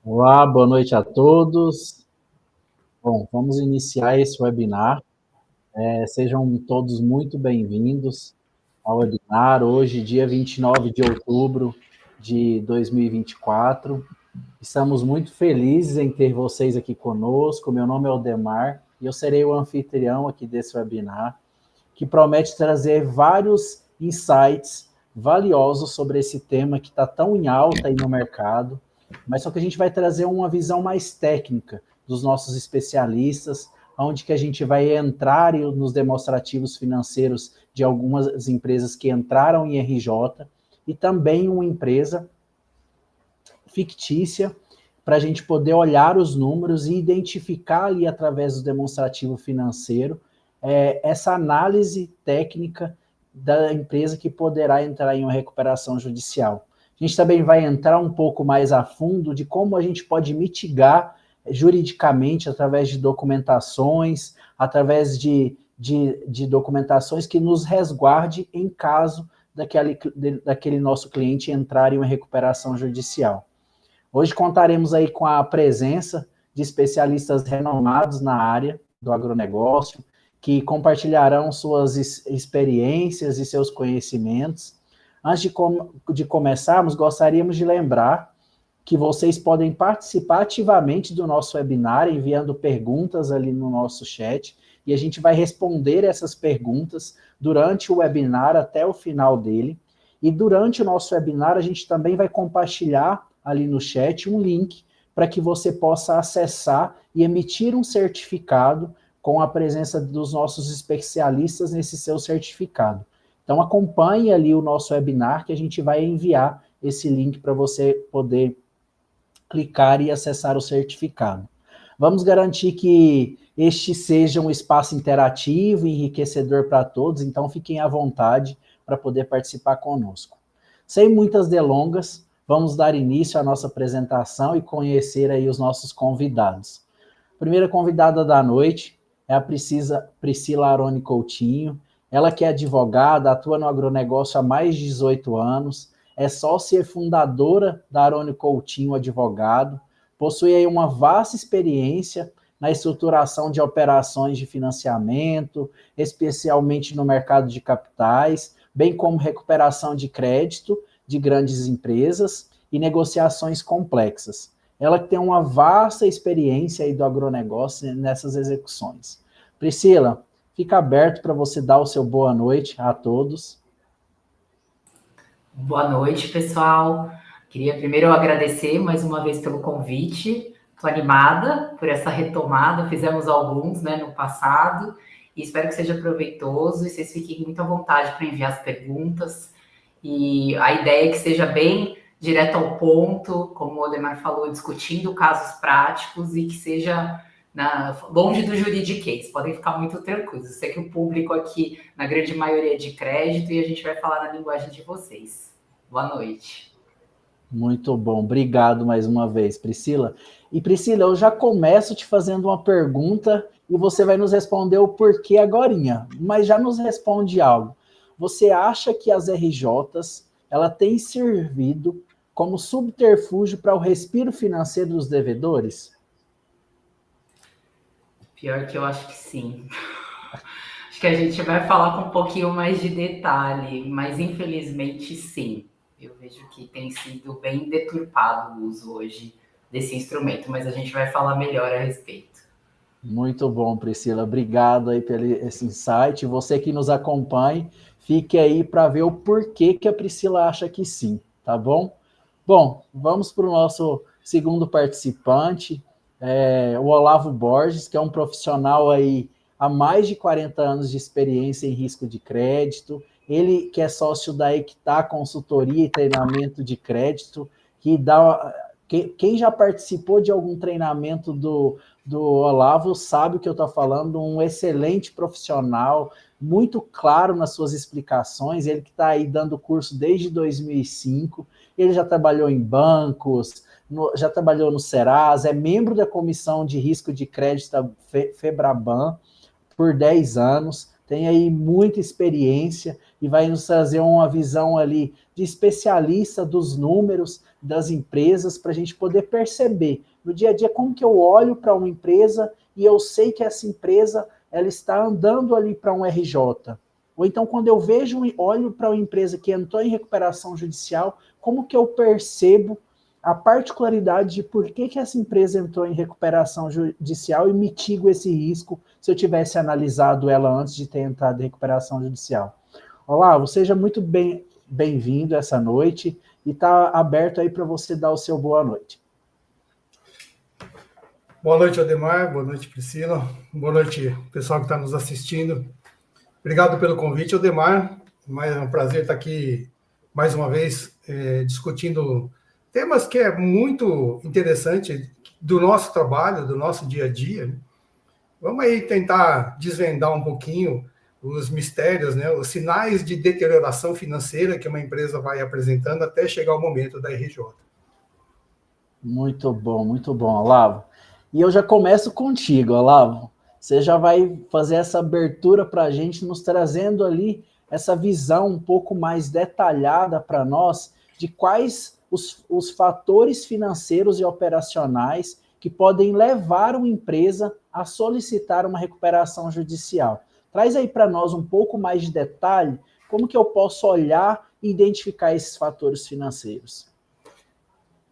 Olá, boa noite a todos. Bom, vamos iniciar esse webinar. Sejam todos muito bem-vindos ao webinar, hoje, dia 29 de outubro de 2024. Estamos muito felizes em ter vocês aqui conosco. Meu nome é Aldemar e eu serei o anfitrião aqui desse webinar, que promete trazer vários insights valiosos sobre esse tema que está tão em alta aí no mercado, mas só que a gente vai trazer uma visão mais técnica dos nossos especialistas, onde que a gente vai entrar nos demonstrativos financeiros de algumas empresas que entraram em RJ e também uma empresa fictícia para a gente poder olhar os números e identificar ali através do demonstrativo financeiro essa análise técnica da empresa que poderá entrar em uma recuperação judicial. A gente também vai entrar um pouco mais a fundo de como a gente pode mitigar juridicamente através de documentações, através de documentações que nos resguarde em caso daquele nosso cliente entrar em uma recuperação judicial. Hoje contaremos aí com a presença de especialistas renomados na área do agronegócio, que compartilharão suas experiências e seus conhecimentos. Antes de começarmos, gostaríamos de lembrar que vocês podem participar ativamente do nosso webinar, enviando perguntas ali no nosso chat, e a gente vai responder essas perguntas durante o webinar até o final dele. E durante o nosso webinar, a gente também vai compartilhar ali no chat um link para que você possa acessar e emitir um certificado com a presença dos nossos especialistas nesse seu certificado. Então acompanhe ali o nosso webinar que a gente vai enviar esse link para você poder clicar e acessar o certificado. Vamos garantir que este seja um espaço interativo e enriquecedor para todos, então fiquem à vontade para poder participar conosco. Sem muitas delongas, vamos dar início à nossa apresentação e conhecer aí os nossos convidados. A primeira convidada da noite é a Priscila Aroni Coutinho. Ela que é advogada, atua no agronegócio há mais de 18 anos, é sócia e fundadora da Aroni Coutinho Advogado, possui aí uma vasta experiência na estruturação de operações de financiamento, especialmente no mercado de capitais, bem como recuperação de crédito de grandes empresas e negociações complexas. Ela tem uma vasta experiência aí do agronegócio nessas execuções. Priscila, fica aberto para você dar o seu boa noite a todos. Boa noite, pessoal. Queria primeiro agradecer mais uma vez pelo convite. Estou animada por essa retomada. Fizemos alguns, no passado, e espero que seja proveitoso e vocês fiquem muito à vontade para enviar as perguntas. E a ideia é que seja bem direto ao ponto, como o Odemar falou, discutindo casos práticos e que seja longe do juridiquês. Podem ficar muito tranquilos. Eu sei que o público aqui, na grande maioria, é de crédito e a gente vai falar na linguagem de vocês. Boa noite. Muito bom, obrigado mais uma vez, Priscila. E Priscila, eu já começo te fazendo uma pergunta e você vai nos responder o porquê agorinha, mas já nos responde algo. Você acha que as RJs, ela tem servido como subterfúgio para o respiro financeiro dos devedores? Pior que eu acho que sim. Acho que a gente vai falar com um pouquinho mais de detalhe, mas infelizmente sim. Eu vejo que tem sido bem deturpado o uso hoje desse instrumento, mas a gente vai falar melhor a respeito. Muito bom, Priscila. Obrigado aí pelo esse insight. Você que nos acompanhe, fique aí para ver o porquê que a Priscila acha que sim, tá bom? Bom, vamos para o nosso segundo participante, o Olavo Borges, que é um profissional aí há mais de 40 anos de experiência em risco de crédito. Ele que é sócio da Equitá Consultoria e Treinamento de Crédito, que dá... Quem já participou de algum treinamento do Olavo sabe o que eu estou falando, um excelente profissional, muito claro nas suas explicações, ele que está aí dando curso desde 2005, ele já trabalhou em bancos, já trabalhou no Serasa, é membro da Comissão de Risco de Crédito da Febraban por 10 anos, tem aí muita experiência e vai nos trazer uma visão ali de especialista dos números das empresas para a gente poder perceber no dia a dia como que eu olho para uma empresa e eu sei que essa empresa ela está andando ali para um RJ. Ou então, quando eu olho para uma empresa que entrou em recuperação judicial, como que eu percebo a particularidade de por que essa empresa entrou em recuperação judicial e mitigo esse risco se eu tivesse analisado ela antes de ter entrado em recuperação judicial. Olá, seja muito bem-vindo essa noite e está aberto aí para você dar o seu boa noite. Boa noite, Ademar. Boa noite, Priscila. Boa noite, pessoal que está nos assistindo. Obrigado pelo convite, Ademar. É um prazer estar aqui mais uma vez discutindo temas que é muito interessante do nosso trabalho, do nosso dia a dia. Vamos aí tentar desvendar um pouquinho os mistérios, né, os sinais de deterioração financeira que uma empresa vai apresentando até chegar o momento da RJ. Muito bom, Olavo. E eu já começo contigo, Olavo. Você já vai fazer essa abertura para a gente, nos trazendo ali essa visão um pouco mais detalhada para nós de quais os fatores financeiros e operacionais que podem levar uma empresa a solicitar uma recuperação judicial. Traz aí para nós um pouco mais de detalhe, como que eu posso olhar e identificar esses fatores financeiros.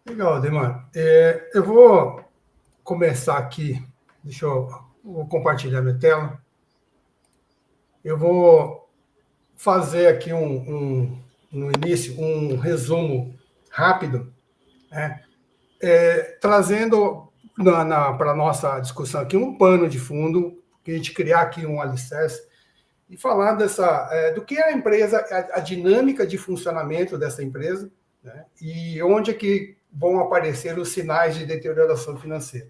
Legal, Ademar. Eu vou começar aqui, vou compartilhar minha tela. Eu vou fazer aqui no início um resumo rápido, né? Trazendo para a nossa discussão aqui um pano de fundo, que a gente criar aqui um alicerce e falar do que é a empresa, a dinâmica de funcionamento dessa empresa, né? E onde é que vão aparecer os sinais de deterioração financeira.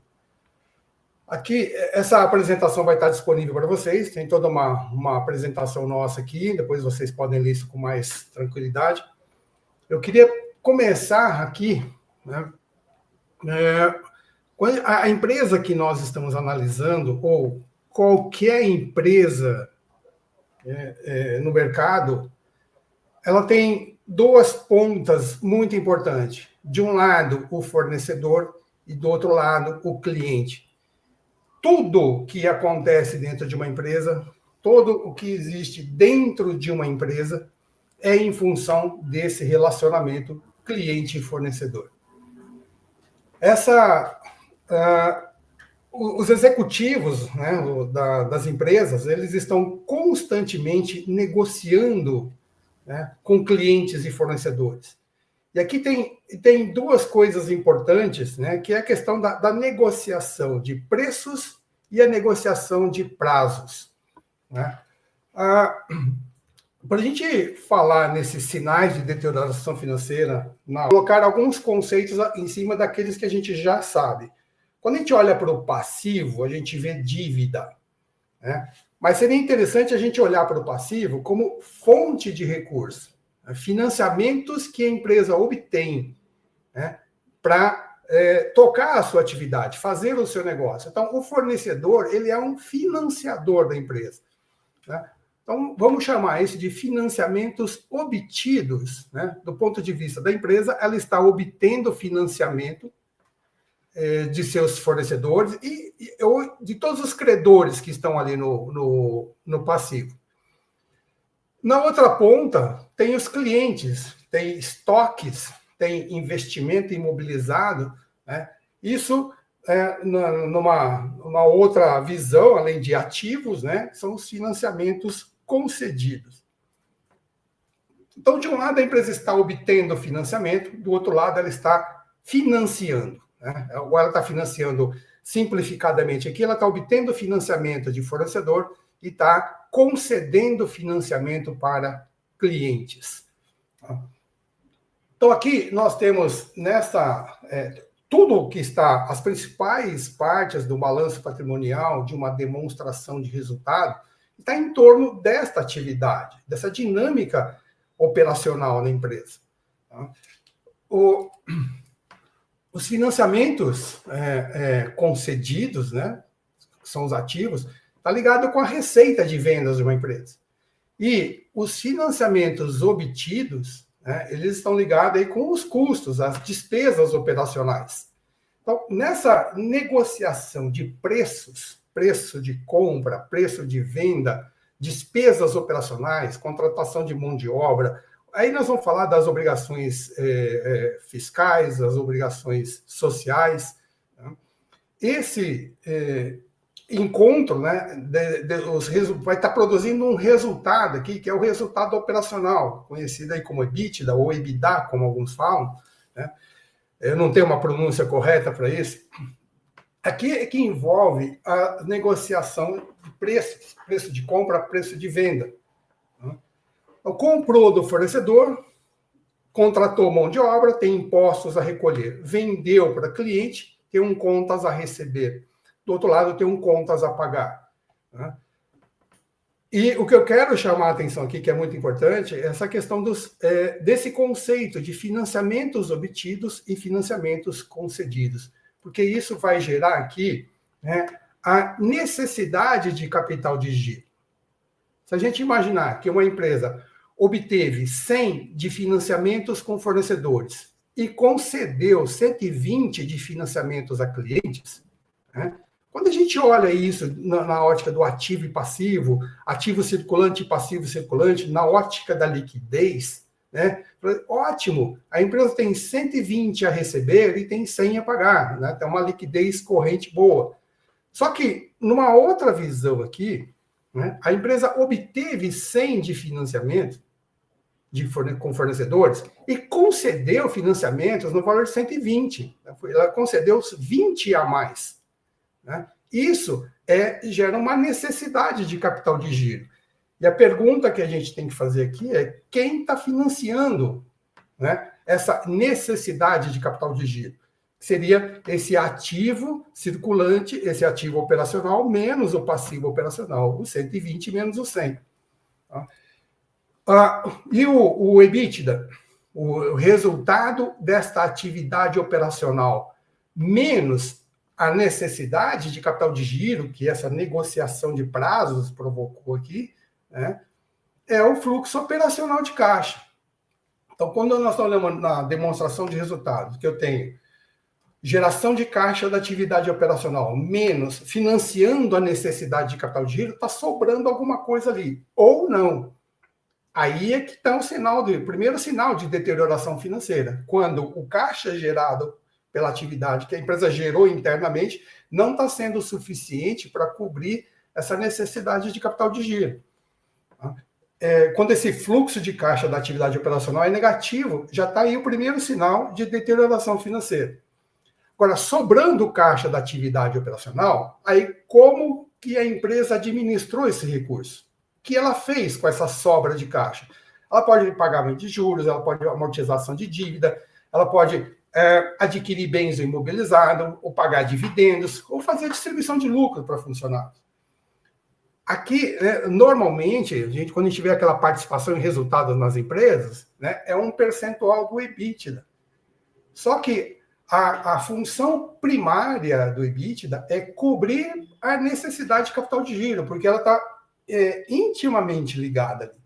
Aqui, essa apresentação vai estar disponível para vocês, tem toda uma apresentação nossa aqui, depois vocês podem ler isso com mais tranquilidade. Eu queria começar aqui, né, a empresa que nós estamos analisando, ou qualquer empresa no mercado, ela tem duas pontas muito importantes. De um lado, o fornecedor, e do outro lado, o cliente. Tudo que acontece dentro de uma empresa, todo o que existe dentro de uma empresa, é em função desse relacionamento cliente e fornecedor. Os executivos, né, das empresas, eles estão constantemente negociando, né, com clientes e fornecedores. E aqui tem duas coisas importantes, né, que é a questão da negociação de preços e a negociação de prazos, né? Para a gente falar nesses sinais de deterioração financeira, colocar alguns conceitos em cima daqueles que a gente já sabe. Quando a gente olha para o passivo, a gente vê dívida, né? Mas seria interessante a gente olhar para o passivo como fonte de recurso, né? Financiamentos que a empresa obtém, né, para tocar a sua atividade, fazer o seu negócio. Então, o fornecedor, ele é um financiador da empresa, né? Então, vamos chamar isso de financiamentos obtidos, né? Do ponto de vista da empresa, ela está obtendo financiamento de seus fornecedores e de todos os credores que estão ali no passivo. Na outra ponta, tem os clientes, tem estoques, tem investimento imobilizado, né? Isso, numa outra visão, além de ativos, né, são os financiamentos concedidos. Então, de um lado, a empresa está obtendo financiamento, do outro lado, ela está financiando, né? Ou ela está financiando simplificadamente aqui, ela está obtendo financiamento de fornecedor e está concedendo financiamento para clientes. Então, aqui nós temos tudo que está, as principais partes do balanço patrimonial, de uma demonstração de resultado, está em torno desta atividade, dessa dinâmica operacional da empresa. Os financiamentos concedidos, né, que são os ativos, está ligado com a receita de vendas de uma empresa. E os financiamentos obtidos, né, eles estão ligados aí com os custos, as despesas operacionais. Então, nessa negociação de preços, preço de compra, preço de venda, despesas operacionais, contratação de mão de obra, aí nós vamos falar das obrigações fiscais, das obrigações sociais. Né? Esse encontro, né, vai estar produzindo um resultado aqui, que é o resultado operacional, conhecido aí como EBITDA, ou EBITDA, como alguns falam, né? Eu não tenho uma pronúncia correta para isso. Aqui é que envolve a negociação de preços, preço de compra, preço de venda. Então, comprou do fornecedor, contratou mão de obra, tem impostos a recolher, vendeu para cliente, tem um contas a receber. Do outro lado, tem um contas a pagar. E o que eu quero chamar a atenção aqui, que é muito importante, é essa questão desse conceito de financiamentos obtidos e financiamentos concedidos. Porque isso vai gerar aqui, né, a necessidade de capital de giro. Se a gente imaginar que uma empresa obteve 100 de financiamentos com fornecedores e concedeu 120 de financiamentos a clientes, né, quando a gente olha isso na ótica do ativo e passivo, ativo circulante e passivo circulante, na ótica da liquidez, né? Ótimo, a empresa tem 120 a receber e tem 100 a pagar, né? Tem uma liquidez corrente boa. Só que, numa outra visão aqui, né, a empresa obteve 100 de financiamento com fornecedores e concedeu financiamentos no valor de 120. Ela concedeu 20 a mais. Né? Isso gera uma necessidade de capital de giro. E a pergunta que a gente tem que fazer aqui é quem está financiando, né, essa necessidade de capital de giro? Seria esse ativo circulante, esse ativo operacional, menos o passivo operacional, o 120 menos o 100. E o EBITDA, o resultado desta atividade operacional, menos a necessidade de capital de giro, que essa negociação de prazos provocou aqui, né, é o fluxo operacional de caixa. Então, quando nós estamos olhando na demonstração de resultados, que eu tenho geração de caixa da atividade operacional menos financiando a necessidade de capital de giro, está sobrando alguma coisa ali, ou não. Aí é que está o primeiro sinal de deterioração financeira, quando o caixa gerado pela atividade que a empresa gerou internamente não está sendo suficiente para cobrir essa necessidade de capital de giro. Quando esse fluxo de caixa da atividade operacional é negativo, já está aí o primeiro sinal de deterioração financeira. Agora, sobrando o caixa da atividade operacional, aí como que a empresa administrou esse recurso? O que ela fez com essa sobra de caixa? Ela pode pagamento de juros, ela pode amortização de dívida, ela pode adquirir bens imobilizados, ou pagar dividendos, ou fazer distribuição de lucro para funcionários. Aqui, normalmente, quando a gente vê aquela participação em resultados nas empresas, né, é um percentual do EBITDA. Só que a função primária do EBITDA é cobrir a necessidade de capital de giro, porque ela está intimamente ligada ali.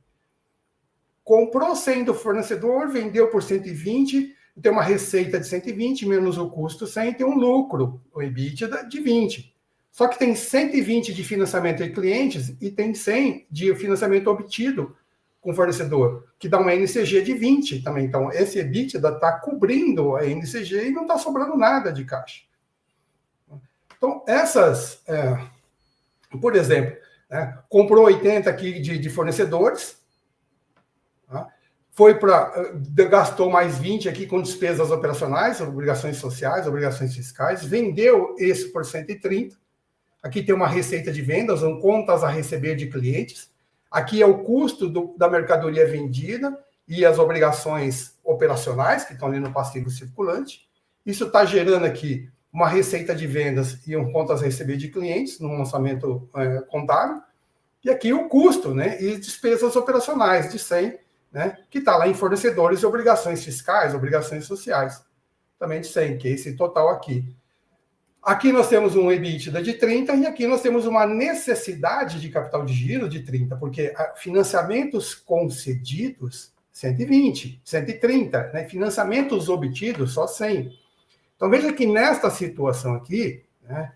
Comprou 100 do fornecedor, vendeu por 120, tem uma receita de 120 menos o custo 100, tem um lucro, o EBITDA, de 20. Só que tem 120 de financiamento de clientes e tem 100 de financiamento obtido com fornecedor, que dá uma NCG de 20 também. Então, esse EBITDA está cobrindo a NCG e não está sobrando nada de caixa. Então, por exemplo, comprou 80 aqui de fornecedores, gastou mais 20 aqui com despesas operacionais, obrigações sociais, obrigações fiscais, vendeu esse por 130. Aqui tem uma receita de vendas, contas a receber de clientes. Aqui é o custo da mercadoria vendida e as obrigações operacionais, que estão ali no passivo circulante. Isso está gerando aqui uma receita de vendas e contas a receber de clientes, no lançamento contábil. E aqui o custo, né, e despesas operacionais de 100, né, que está lá em fornecedores e obrigações fiscais, obrigações sociais, também de 100, que é esse total aqui. Aqui nós temos um EBITDA de 30 e aqui nós temos uma necessidade de capital de giro de 30, porque financiamentos concedidos, 120, 130, né? Financiamentos obtidos, só 100. Então, veja que nesta situação aqui, né,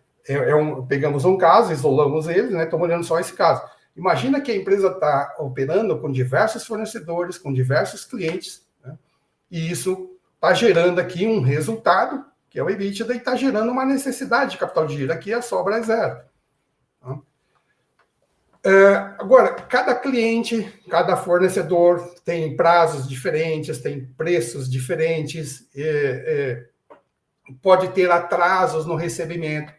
pegamos um caso, isolamos ele, né, estamos olhando só esse caso. Imagina que a empresa está operando com diversos fornecedores, com diversos clientes, né, e isso está gerando aqui um resultado, que é o EBITDA, e está gerando uma necessidade de capital de giro. Aqui a sobra é zero. Agora, cada cliente, cada fornecedor tem prazos diferentes, tem preços diferentes, pode ter atrasos no recebimento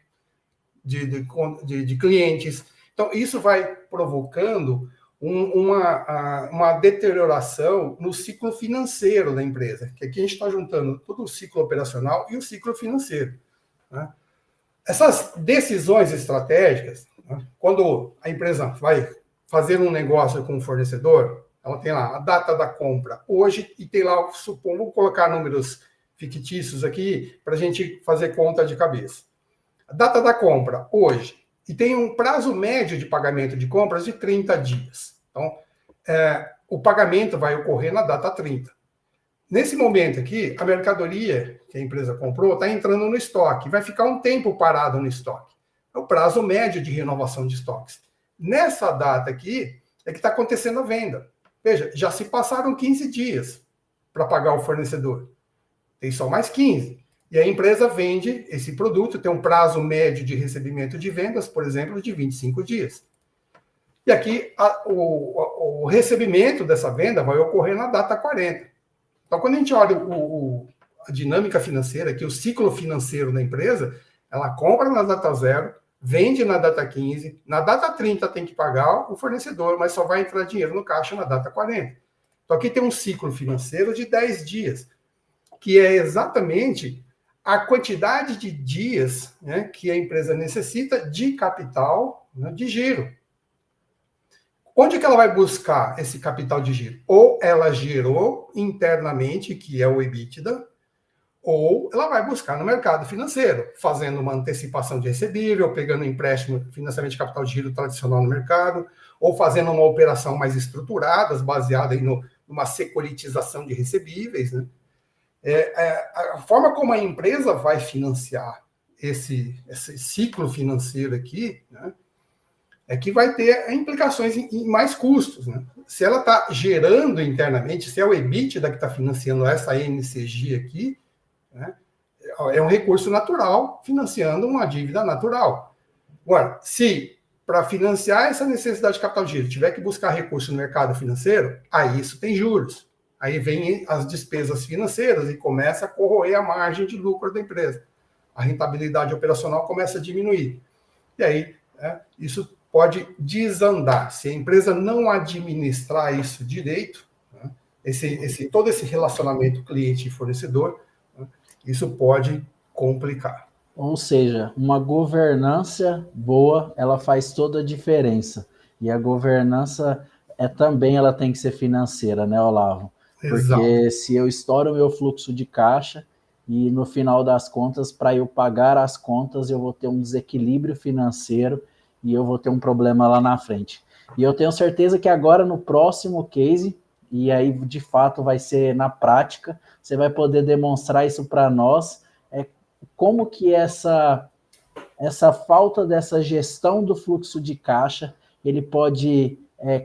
de clientes. Então, isso vai provocando uma deterioração no ciclo financeiro da empresa, que aqui a gente está juntando todo o ciclo operacional e o ciclo financeiro, né? Essas decisões estratégicas, né, quando a empresa vai fazer um negócio com o fornecedor, ela tem lá a data da compra hoje e tem lá, vou colocar números fictícios aqui para a gente fazer conta de cabeça. A data da compra hoje, e tem um prazo médio de pagamento de compras de 30 dias. Então, o pagamento vai ocorrer na data 30. Nesse momento aqui, a mercadoria que a empresa comprou está entrando no estoque, vai ficar um tempo parado no estoque. É o prazo médio de renovação de estoques. Nessa data aqui, é que está acontecendo a venda. Veja, já se passaram 15 dias para pagar o fornecedor. Tem só mais 15. E a empresa vende esse produto, tem um prazo médio de recebimento de vendas, por exemplo, de 25 dias. E aqui o recebimento dessa venda vai ocorrer na data 40. Então, quando a gente olha a dinâmica financeira, aqui, o ciclo financeiro da empresa, ela compra na data 0, vende na data 15, na data 30 tem que pagar o fornecedor, mas só vai entrar dinheiro no caixa na data 40. Então, aqui tem um ciclo financeiro de 10 dias, que é exatamente a quantidade de dias, né, que a empresa necessita de capital, né, de giro. Onde que ela vai buscar esse capital de giro? Ou ela gerou internamente, que é o EBITDA, ou ela vai buscar no mercado financeiro, fazendo uma antecipação de recebível, pegando empréstimo, financiamento de capital de giro tradicional no mercado, ou fazendo uma operação mais estruturada, baseada em numa securitização de recebíveis, né? A forma como a empresa vai financiar esse ciclo financeiro aqui, né, é que vai ter implicações em mais custos, né? Se ela está gerando internamente, se é o EBITDA que está financiando essa NCG aqui, né, é um recurso natural financiando uma dívida natural. Agora, se para financiar essa necessidade de capital de giro tiver que buscar recurso no mercado financeiro, aí isso tem juros. Aí vem as despesas financeiras e começa a corroer a margem de lucro da empresa. A rentabilidade operacional começa a diminuir. E aí, isso pode desandar. Se a empresa não administrar isso direito, né, todo esse relacionamento cliente e fornecedor, né, isso pode complicar. Ou seja, uma governança boa, ela faz toda a diferença. E a governança também ela tem que ser financeira, né, Olavo? Porque Exato. Se eu estouro o meu fluxo de caixa e no final das contas, para eu pagar as contas, eu vou ter um desequilíbrio financeiro e eu vou ter um problema lá na frente. E eu tenho certeza que agora no próximo case, e aí de fato vai ser na prática, você vai poder demonstrar isso para nós, como que essa falta dessa gestão do fluxo de caixa, ele pode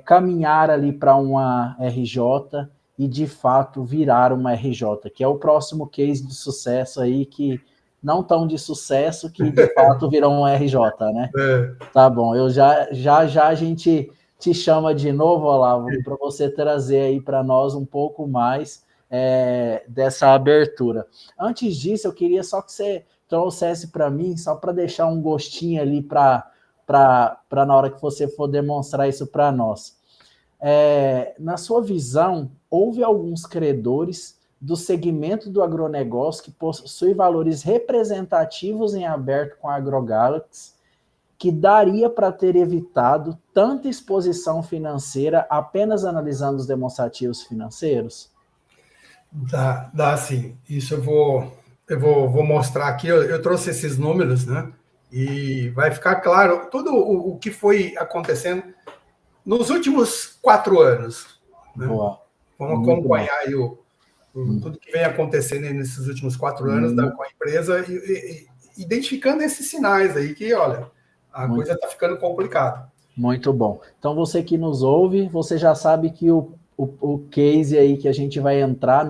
caminhar ali para uma RJ e de fato virar uma RJ, que é o próximo case de sucesso aí, que não tão de sucesso, que de fato virou um RJ, né? Tá bom, eu já a gente te chama de novo, Olavo, para você trazer aí para nós um pouco mais dessa abertura. Antes disso, eu queria só que você trouxesse para mim, só para deixar um gostinho ali para na hora que você for demonstrar isso para nós. Na sua visão, houve alguns credores do segmento do agronegócio que possui valores representativos em aberto com a AgroGalaxy, que daria para ter evitado tanta exposição financeira apenas analisando os demonstrativos financeiros? Dá sim. Isso eu vou Eu vou mostrar aqui, eu trouxe esses números, né? E vai ficar claro tudo o que foi acontecendo nos últimos 4 anos. Né? Boa. Vamos Muito bom. acompanhar aí tudo que vem acontecendo aí nesses últimos 4 anos com a empresa e identificando esses sinais aí que, olha, a coisa está ficando complicada. Muito bom. Então, você que nos ouve, você já sabe que o case aí que a gente vai entrar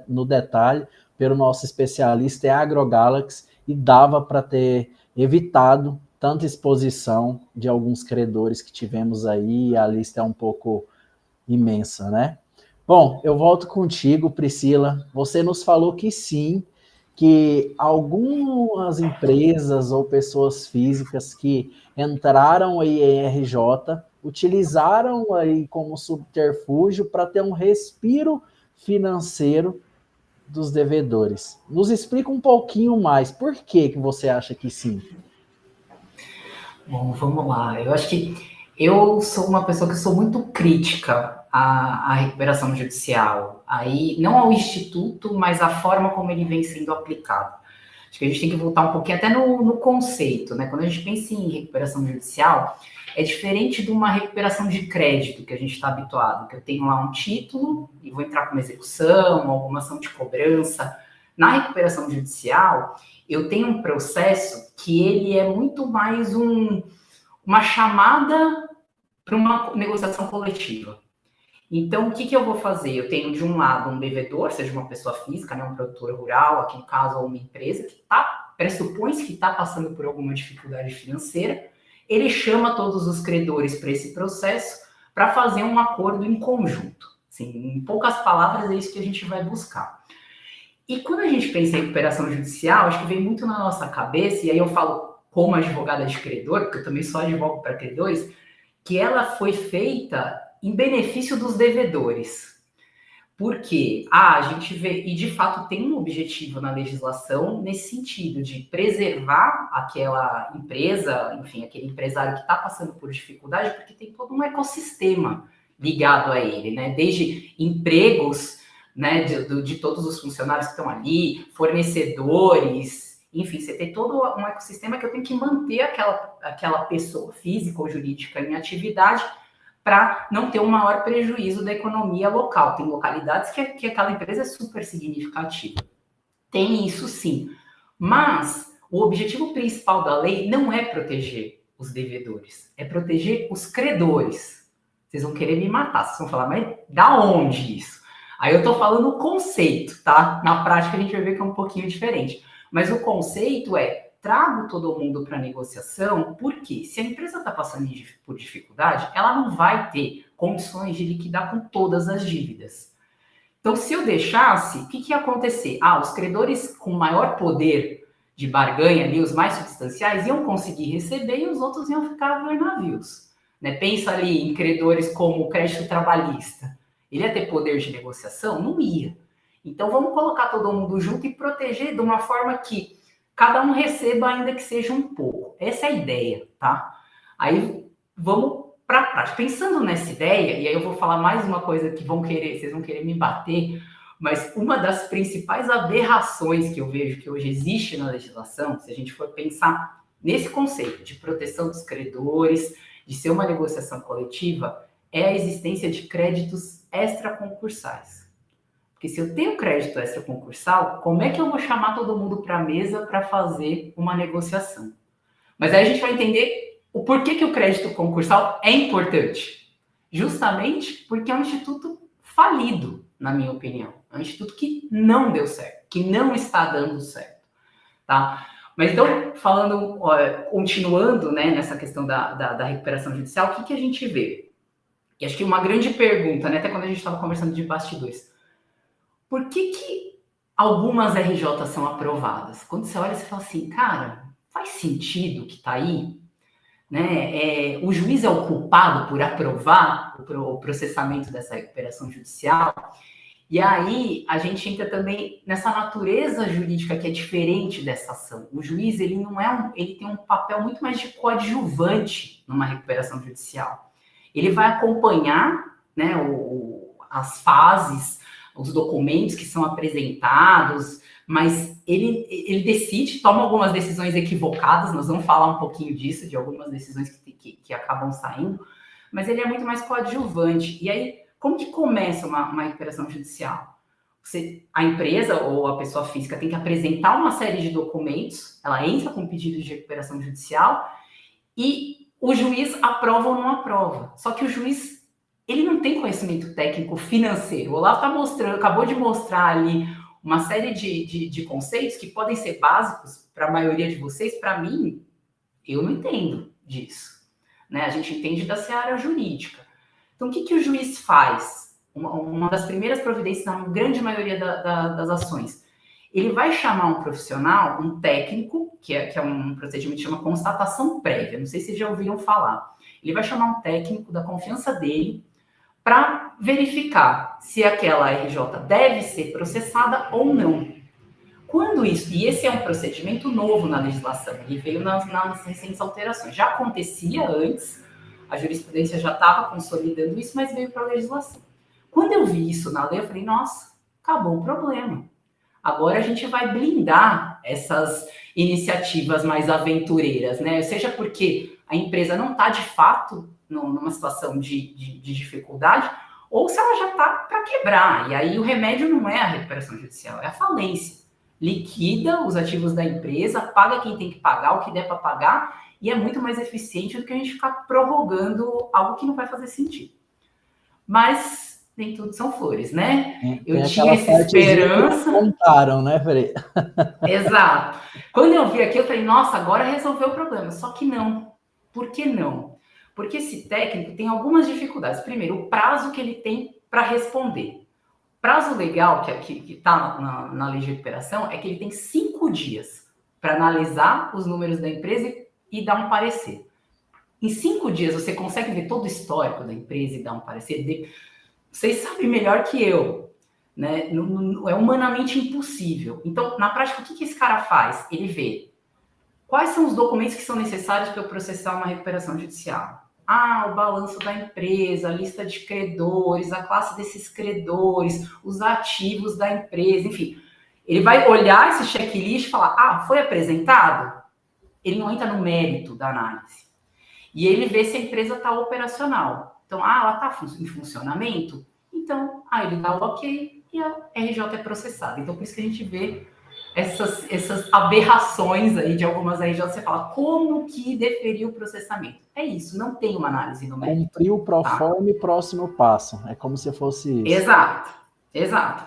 no detalhe pelo nosso especialista é a AgroGalaxy e dava para ter evitado tanta exposição de alguns credores que tivemos aí, a lista é um pouco imensa, né? Bom, eu volto contigo, Priscila. Você nos falou que sim, que algumas empresas ou pessoas físicas que entraram aí em RJ utilizaram aí como subterfúgio para ter um respiro financeiro dos devedores. Nos explica um pouquinho mais, por que você acha que sim? Bom, vamos lá. Eu acho que eu sou uma pessoa que sou muito crítica à recuperação judicial. Aí, não ao Instituto, mas à forma como ele vem sendo aplicado. Acho que a gente tem que voltar um pouquinho até no conceito, né? Quando a gente pensa em recuperação judicial, é diferente de uma recuperação de crédito que a gente está habituado, que eu tenho lá um título e vou entrar com uma execução, alguma ação de cobrança. Na recuperação judicial, eu tenho um processo que ele é muito mais uma chamada para uma negociação coletiva. Então, o que eu vou fazer? Eu tenho, de um lado, um devedor, seja uma pessoa física, né, um produtor rural, aqui no caso, ou uma empresa, que pressupõe-se que está passando por alguma dificuldade financeira. Ele chama todos os credores para esse processo para fazer um acordo em conjunto. Assim, em poucas palavras, é isso que a gente vai buscar. E quando a gente pensa em recuperação judicial, acho que vem muito na nossa cabeça, e aí eu falo como advogada de credor, porque eu também só advogo para credores, que ela foi feita em benefício dos devedores. Porque a gente vê, e de fato tem um objetivo na legislação nesse sentido, de preservar aquela empresa, enfim, aquele empresário que está passando por dificuldade, porque tem todo um ecossistema ligado a ele, né? Desde empregos, né, de todos os funcionários que estão ali, fornecedores, enfim, você tem todo um ecossistema que eu tenho que manter aquela pessoa física ou jurídica em atividade para não ter um maior prejuízo da economia local. Tem localidades que aquela empresa é super significativa. Tem isso sim. Mas o objetivo principal da lei não é proteger os devedores, é proteger os credores. Vocês vão querer me matar, vocês vão falar, mas da onde isso? Aí eu estou falando o conceito, tá? Na prática a gente vai ver que é um pouquinho diferente. Mas o conceito é, trago todo mundo para negociação, porque se a empresa está passando por dificuldade, ela não vai ter condições de liquidar com todas as dívidas. Então, se eu deixasse, o que ia acontecer? Os credores com maior poder de barganha ali, os mais substanciais, iam conseguir receber e os outros iam ficar a ver navios. Né? Pensa ali em credores como o crédito trabalhista. Ele ia ter poder de negociação? Não ia. Então, vamos colocar todo mundo junto e proteger de uma forma que cada um receba, ainda que seja um pouco. Essa é a ideia, tá? Aí, vamos para a prática. Pensando nessa ideia, e aí eu vou falar mais uma coisa que vocês vão querer me bater, mas uma das principais aberrações que eu vejo que hoje existe na legislação, se a gente for pensar nesse conceito de proteção dos credores, de ser uma negociação coletiva, é a existência de créditos extraconcursais. Porque se eu tenho crédito extraconcursal, como é que eu vou chamar todo mundo para a mesa para fazer uma negociação? Mas aí a gente vai entender o porquê que o crédito concursal é importante. Justamente porque é um instituto falido, na minha opinião. É um instituto que não deu certo, que não está dando certo. Tá? Mas então, continuando, né, nessa questão da recuperação judicial, o que a gente vê? E acho que uma grande pergunta, né, até quando a gente estava conversando de bastidores, por que algumas RJ são aprovadas? Quando você olha, você fala assim, cara, faz sentido que está aí? Né? O juiz é o culpado por aprovar o processamento dessa recuperação judicial? E aí a gente entra também nessa natureza jurídica que é diferente dessa ação. O juiz ele tem um papel muito mais de coadjuvante numa recuperação judicial. Ele vai acompanhar, né, as fases, os documentos que são apresentados, mas ele decide, toma algumas decisões equivocadas, nós vamos falar um pouquinho disso, de algumas decisões que acabam saindo, mas ele é muito mais coadjuvante. E aí, como que começa uma recuperação judicial? A empresa ou a pessoa física tem que apresentar uma série de documentos, ela entra com pedido de recuperação judicial e o juiz aprova ou não aprova. Só que o juiz, ele não tem conhecimento técnico financeiro. O Olavo acabou de mostrar ali uma série de conceitos que podem ser básicos para a maioria de vocês. Para mim, eu não entendo disso. Né? A gente entende da seara jurídica. Então, o que o juiz faz? Uma das primeiras providências na grande maioria das ações. Ele vai chamar um profissional, um técnico, que é um procedimento que chama constatação prévia. Não sei se vocês já ouviram falar. Ele vai chamar um técnico da confiança dele para verificar se aquela RJ deve ser processada ou não. Quando isso, e esse é um procedimento novo na legislação, ele veio nas recentes alterações. Já acontecia antes, a jurisprudência já estava consolidando isso, mas veio para a legislação. Quando eu vi isso na lei, eu falei, nossa, acabou o problema. Agora a gente vai blindar essas iniciativas mais aventureiras, né? Seja porque a empresa não está, de fato, numa situação de dificuldade, ou se ela já está para quebrar. E aí o remédio não é a recuperação judicial, é a falência. Liquida os ativos da empresa, paga quem tem que pagar, o que der para pagar, e é muito mais eficiente do que a gente ficar prorrogando algo que não vai fazer sentido. Mas nem tudo são flores, né? Eu tinha essa esperança. Contaram, né, Frei? Exato. Quando eu vi aqui, eu falei, nossa, agora resolveu o problema. Só que não. Por que não? Porque esse técnico tem algumas dificuldades. Primeiro, o prazo que ele tem para responder. O prazo legal que está na lei de recuperação é que ele tem 5 dias para analisar os números da empresa e dar um parecer. Em 5 dias, você consegue ver todo o histórico da empresa e dar um parecer? Vocês sabem melhor que eu, né? É humanamente impossível. Então, na prática, o que esse cara faz? Ele vê quais são os documentos que são necessários para eu processar uma recuperação judicial. O balanço da empresa, a lista de credores, a classe desses credores, os ativos da empresa, enfim. Ele vai olhar esse checklist e falar, foi apresentado? Ele não entra no mérito da análise. E ele vê se a empresa está operacional. Então, ela está em funcionamento? Então, ele dá o ok e a RJ é processada. Então, por isso que a gente vê essas aberrações aí de algumas RJ. Você fala, como que deferiu o processamento? É isso, não tem uma análise no mérito. Cumpriu o proforme, próximo passo. É como se fosse isso. Exato.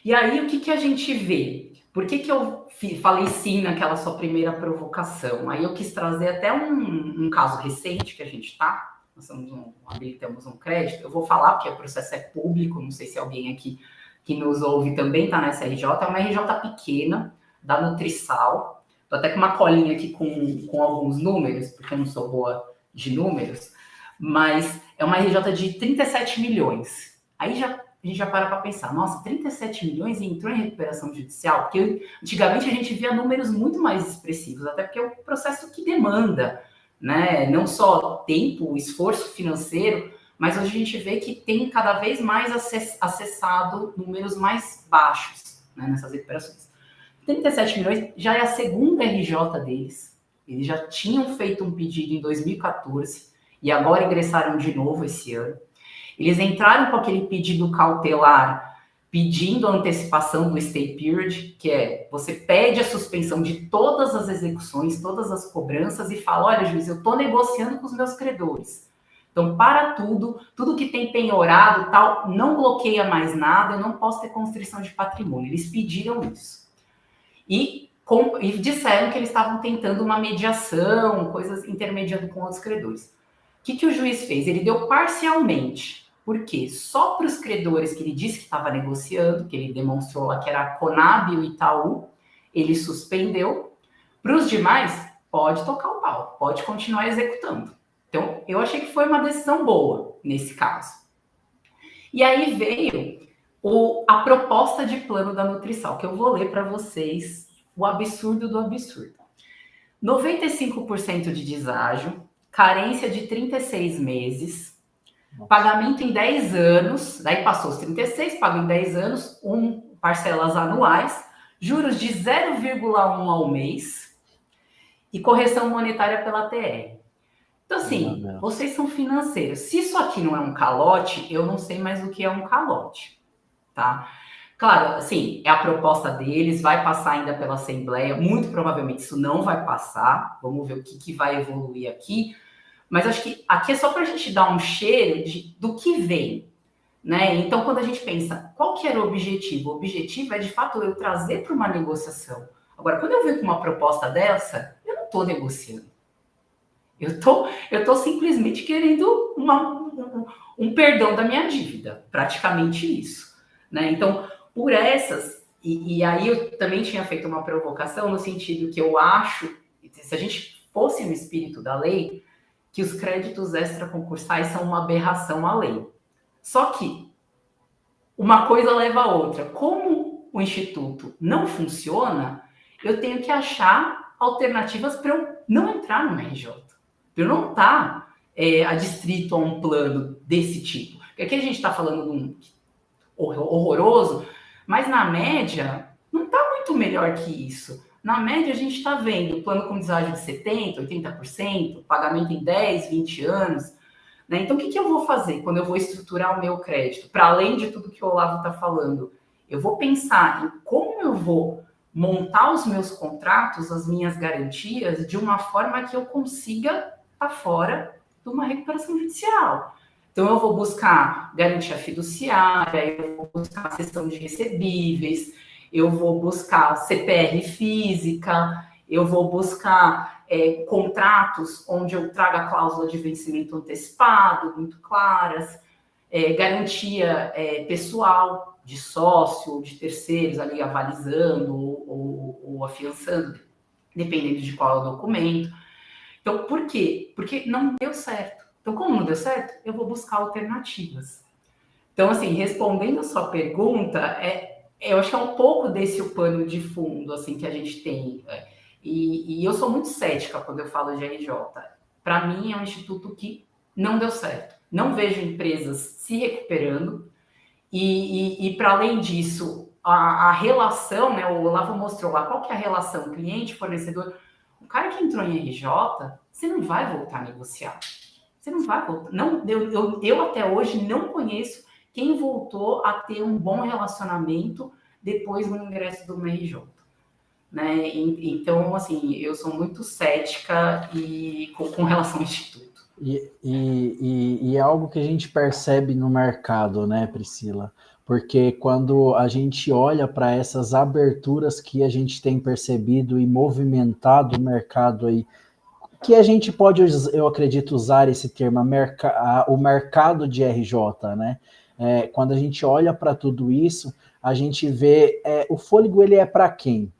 E aí, o que a gente vê? Por que eu falei sim naquela sua primeira provocação? Aí eu quis trazer até um caso recente que a gente está. Nós habilitamos um crédito, eu vou falar porque o processo é público, não sei se alguém aqui que nos ouve também está nessa RJ, é uma RJ pequena, da Nutrisal, estou até com uma colinha aqui com alguns números, porque eu não sou boa de números, mas é uma RJ de 37 milhões. Aí a gente já para pensar, nossa, 37 milhões e entrou em recuperação judicial, porque antigamente a gente via números muito mais expressivos, até porque é um processo que demanda, né? Não só tempo, esforço financeiro, mas hoje a gente vê que tem cada vez mais acessado números mais baixos, né, nessas recuperações. 37 milhões já é a segunda RJ deles. Eles já tinham feito um pedido em 2014 e agora ingressaram de novo esse ano. Eles entraram com aquele pedido cautelar pedindo a antecipação do stay period, que é você pede a suspensão de todas as execuções, todas as cobranças e fala, olha, juiz, eu estou negociando com os meus credores. Então, para tudo que tem penhorado, tal, não bloqueia mais nada, eu não posso ter constrição de patrimônio. Eles pediram isso. E disseram que eles estavam tentando uma mediação, coisas intermediando com outros credores. O que o juiz fez? Ele deu parcialmente. Por quê? Só para os credores que ele disse que estava negociando, que ele demonstrou lá que era a Conab e o Itaú, ele suspendeu. Para os demais, pode tocar o pau, pode continuar executando. Então, eu achei que foi uma decisão boa nesse caso. E aí veio a proposta de plano da Nutrisal, que eu vou ler para vocês o absurdo do absurdo. 95% de deságio, carência de 36 meses, pagamento em 10 anos, daí passou os 36, paga em 10 anos, parcelas anuais, juros de 0,1 ao mês e correção monetária pela TR. Então, assim, vocês são financeiros. Se isso aqui não é um calote, eu não sei mais o que é um calote, tá? Claro, assim, é a proposta deles, vai passar ainda pela Assembleia, muito provavelmente isso não vai passar, vamos ver o que vai evoluir aqui, mas acho que aqui é só para a gente dar um cheiro do que vem, né? Então, quando a gente pensa, qual que era o objetivo? O objetivo é, de fato, eu trazer para uma negociação. Agora, quando eu venho com uma proposta dessa, eu não estou negociando. Eu tô simplesmente querendo um perdão da minha dívida, praticamente isso, né? Então, por essas, e aí eu também tinha feito uma provocação no sentido que eu acho, se a gente fosse no espírito da lei, que os créditos extraconcursais são uma aberração à lei. Só que uma coisa leva a outra. Como o Instituto não funciona, eu tenho que achar alternativas para eu não entrar no RJ. Para eu não estar adstrito a um plano desse tipo. Porque aqui a gente está falando de um horroroso, mas na média não está muito melhor que isso. Na média a gente está vendo plano com deságio de 70%, 80%, pagamento em 10, 20 anos. Né? Então, o que eu vou fazer quando eu vou estruturar o meu crédito? Para além de tudo que o Olavo está falando, eu vou pensar em como eu vou montar os meus contratos, as minhas garantias, de uma forma que eu consiga estar fora de uma recuperação judicial. Então, eu vou buscar garantia fiduciária, eu vou buscar cessão de recebíveis, eu vou buscar CPR física, eu vou buscar contratos onde eu traga a cláusula de vencimento antecipado, muito claras, garantia pessoal de sócio ou de terceiros ali avalizando ou afiançando, dependendo de qual é o documento. Então, por quê? Porque não deu certo. Então, como não deu certo, eu vou buscar alternativas. Então, assim, respondendo a sua pergunta, eu acho que é um pouco desse o pano de fundo assim, que a gente tem. E eu sou muito cética quando eu falo de RJ. Para mim, é um instituto que não deu certo. Não vejo empresas se recuperando. E para além disso, a relação, né, o Olavo mostrou lá, qual que é a relação cliente-fornecedor? O cara que entrou em RJ, você não vai voltar a negociar. Você não vai voltar. Não, eu até hoje não conheço quem voltou a ter um bom relacionamento depois do ingresso do RJ. Né? Então, assim, eu sou muito cética com relação ao Instituto. E é algo que a gente percebe no mercado, né, Priscila? Porque quando a gente olha para essas aberturas que a gente tem percebido e movimentado o mercado aí, que a gente pode, eu acredito, usar esse termo, o mercado de RJ, né? Quando a gente olha para tudo isso, a gente vê o fôlego, ele é para quem?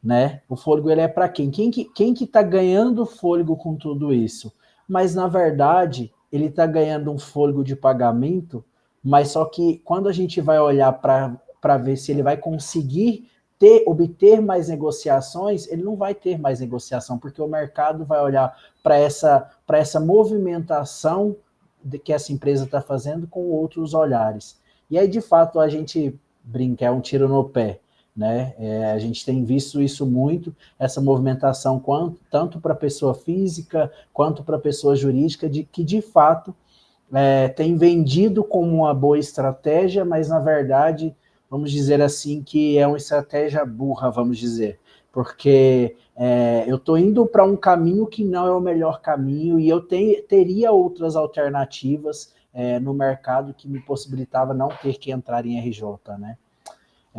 Né? O fôlego, ele é para quem? Quem que está ganhando fôlego com tudo isso? Mas, na verdade, ele está ganhando um fôlego de pagamento, mas só que quando a gente vai olhar para ver se ele vai conseguir obter mais negociações, ele não vai ter mais negociação, porque o mercado vai olhar para essa movimentação que essa empresa está fazendo com outros olhares. E aí, de fato, a gente brinca, é um tiro no pé. Né? A gente tem visto isso muito, essa movimentação tanto para pessoa física quanto para pessoa jurídica, que de fato tem vendido como uma boa estratégia, mas na verdade, vamos dizer assim, que é uma estratégia burra, vamos dizer, porque eu estou indo para um caminho que não é o melhor caminho e eu teria outras alternativas no mercado que me possibilitava não ter que entrar em RJ, né?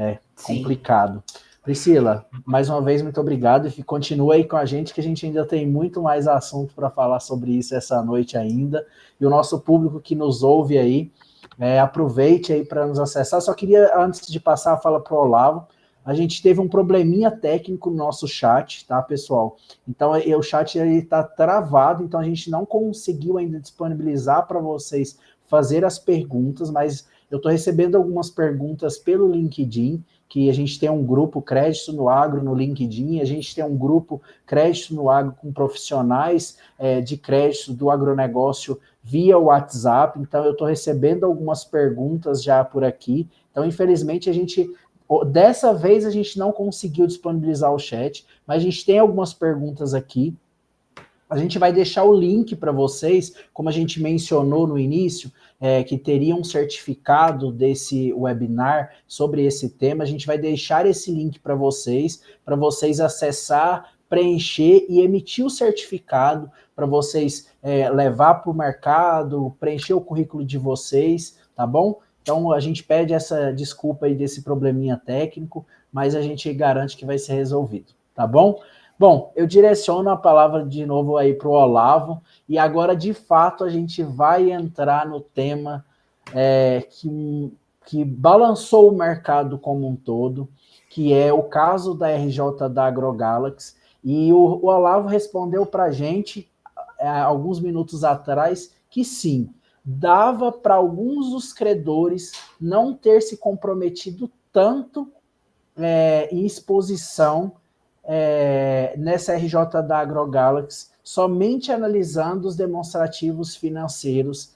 É complicado. Sim. Priscila, mais uma vez, muito obrigado e continua aí com a gente, que a gente ainda tem muito mais assunto para falar sobre isso essa noite ainda. E o nosso público que nos ouve aí, aproveite aí para nos acessar. Só queria, antes de passar a fala para o Olavo, a gente teve um probleminha técnico no nosso chat, tá, pessoal? Então, o chat está travado, então a gente não conseguiu ainda disponibilizar para vocês fazer as perguntas, mas eu estou recebendo algumas perguntas pelo LinkedIn, que a gente tem um grupo Crédito no Agro no LinkedIn, a gente tem um grupo Crédito no Agro com profissionais de crédito do agronegócio via WhatsApp, então eu estou recebendo algumas perguntas já por aqui, então infelizmente a gente Dessa vez a gente não conseguiu disponibilizar o chat, mas a gente tem algumas perguntas aqui. A gente vai deixar o link para vocês, como a gente mencionou no início, que teria um certificado desse webinar sobre esse tema. A gente vai deixar esse link para vocês acessar, preencher e emitir o certificado para vocês levar para o mercado, preencher o currículo de vocês, tá bom? Então a gente pede essa desculpa aí desse probleminha técnico, mas a gente garante que vai ser resolvido, tá bom? Bom, eu direciono a palavra de novo aí para o Olavo, e agora, de fato, a gente vai entrar no tema que balançou o mercado como um todo, que é o caso da RJ da AgroGalaxy, e o Olavo respondeu para a gente, alguns minutos atrás, que sim, dava para alguns dos credores não ter se comprometido tanto em exposição nessa RJ da AgroGalaxy, somente analisando os demonstrativos financeiros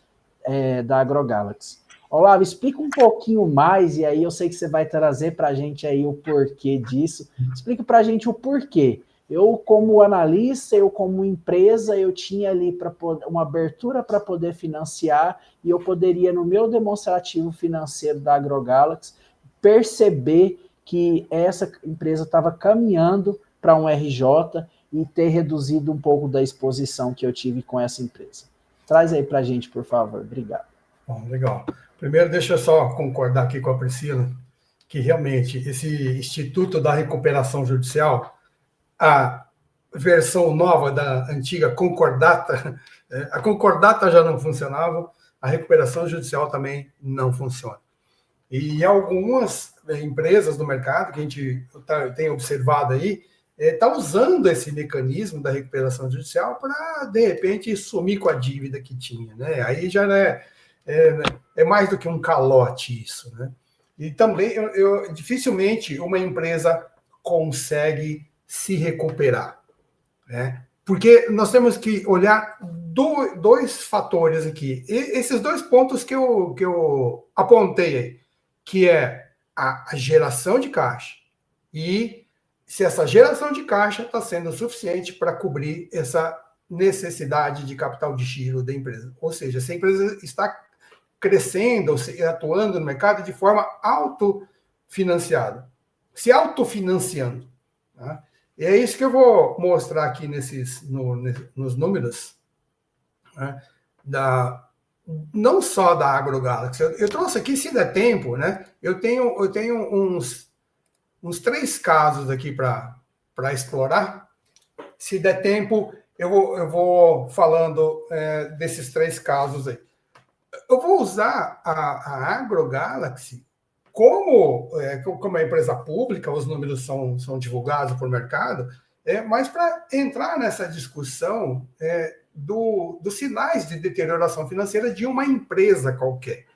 da AgroGalaxy. Olavo, explica um pouquinho mais, e aí eu sei que você vai trazer para a gente aí o porquê disso. Explica para a gente o porquê. Eu, como analista, eu como empresa, eu tinha ali uma abertura para poder financiar, e eu poderia, no meu demonstrativo financeiro da AgroGalaxy, perceber que essa empresa estava caminhando para um RJ e ter reduzido um pouco da exposição que eu tive com essa empresa. Traz aí para a gente, por favor. Obrigado. Bom, legal. Primeiro, deixa eu só concordar aqui com a Priscila, que realmente esse Instituto da Recuperação Judicial, a versão nova da antiga concordata, a concordata já não funcionava, a recuperação judicial também não funciona. E algumas empresas do mercado que a gente tem observado aí, está usando esse mecanismo da recuperação judicial para, de repente, sumir com a dívida que tinha, né? Aí já é mais do que um calote isso, né? E também, dificilmente uma empresa consegue se recuperar, né? Porque nós temos que olhar dois fatores aqui. E esses dois pontos que eu apontei aí, que é a geração de caixa e se essa geração de caixa está sendo suficiente para cobrir essa necessidade de capital de giro da empresa. Ou seja, se a empresa está crescendo, atuando no mercado de forma autofinanciada, se autofinanciando. Tá? E é isso que eu vou mostrar aqui nos números, né, não só da AgroGalaxy. Eu trouxe aqui, se der tempo, né? Eu tenho uns 3 casos aqui para explorar. Se der tempo, eu vou falando desses 3 casos aí. Eu vou usar a AgroGalaxy como uma empresa pública, os números são divulgados por mercado, mas para entrar nessa discussão dos sinais de deterioração financeira de uma empresa qualquer,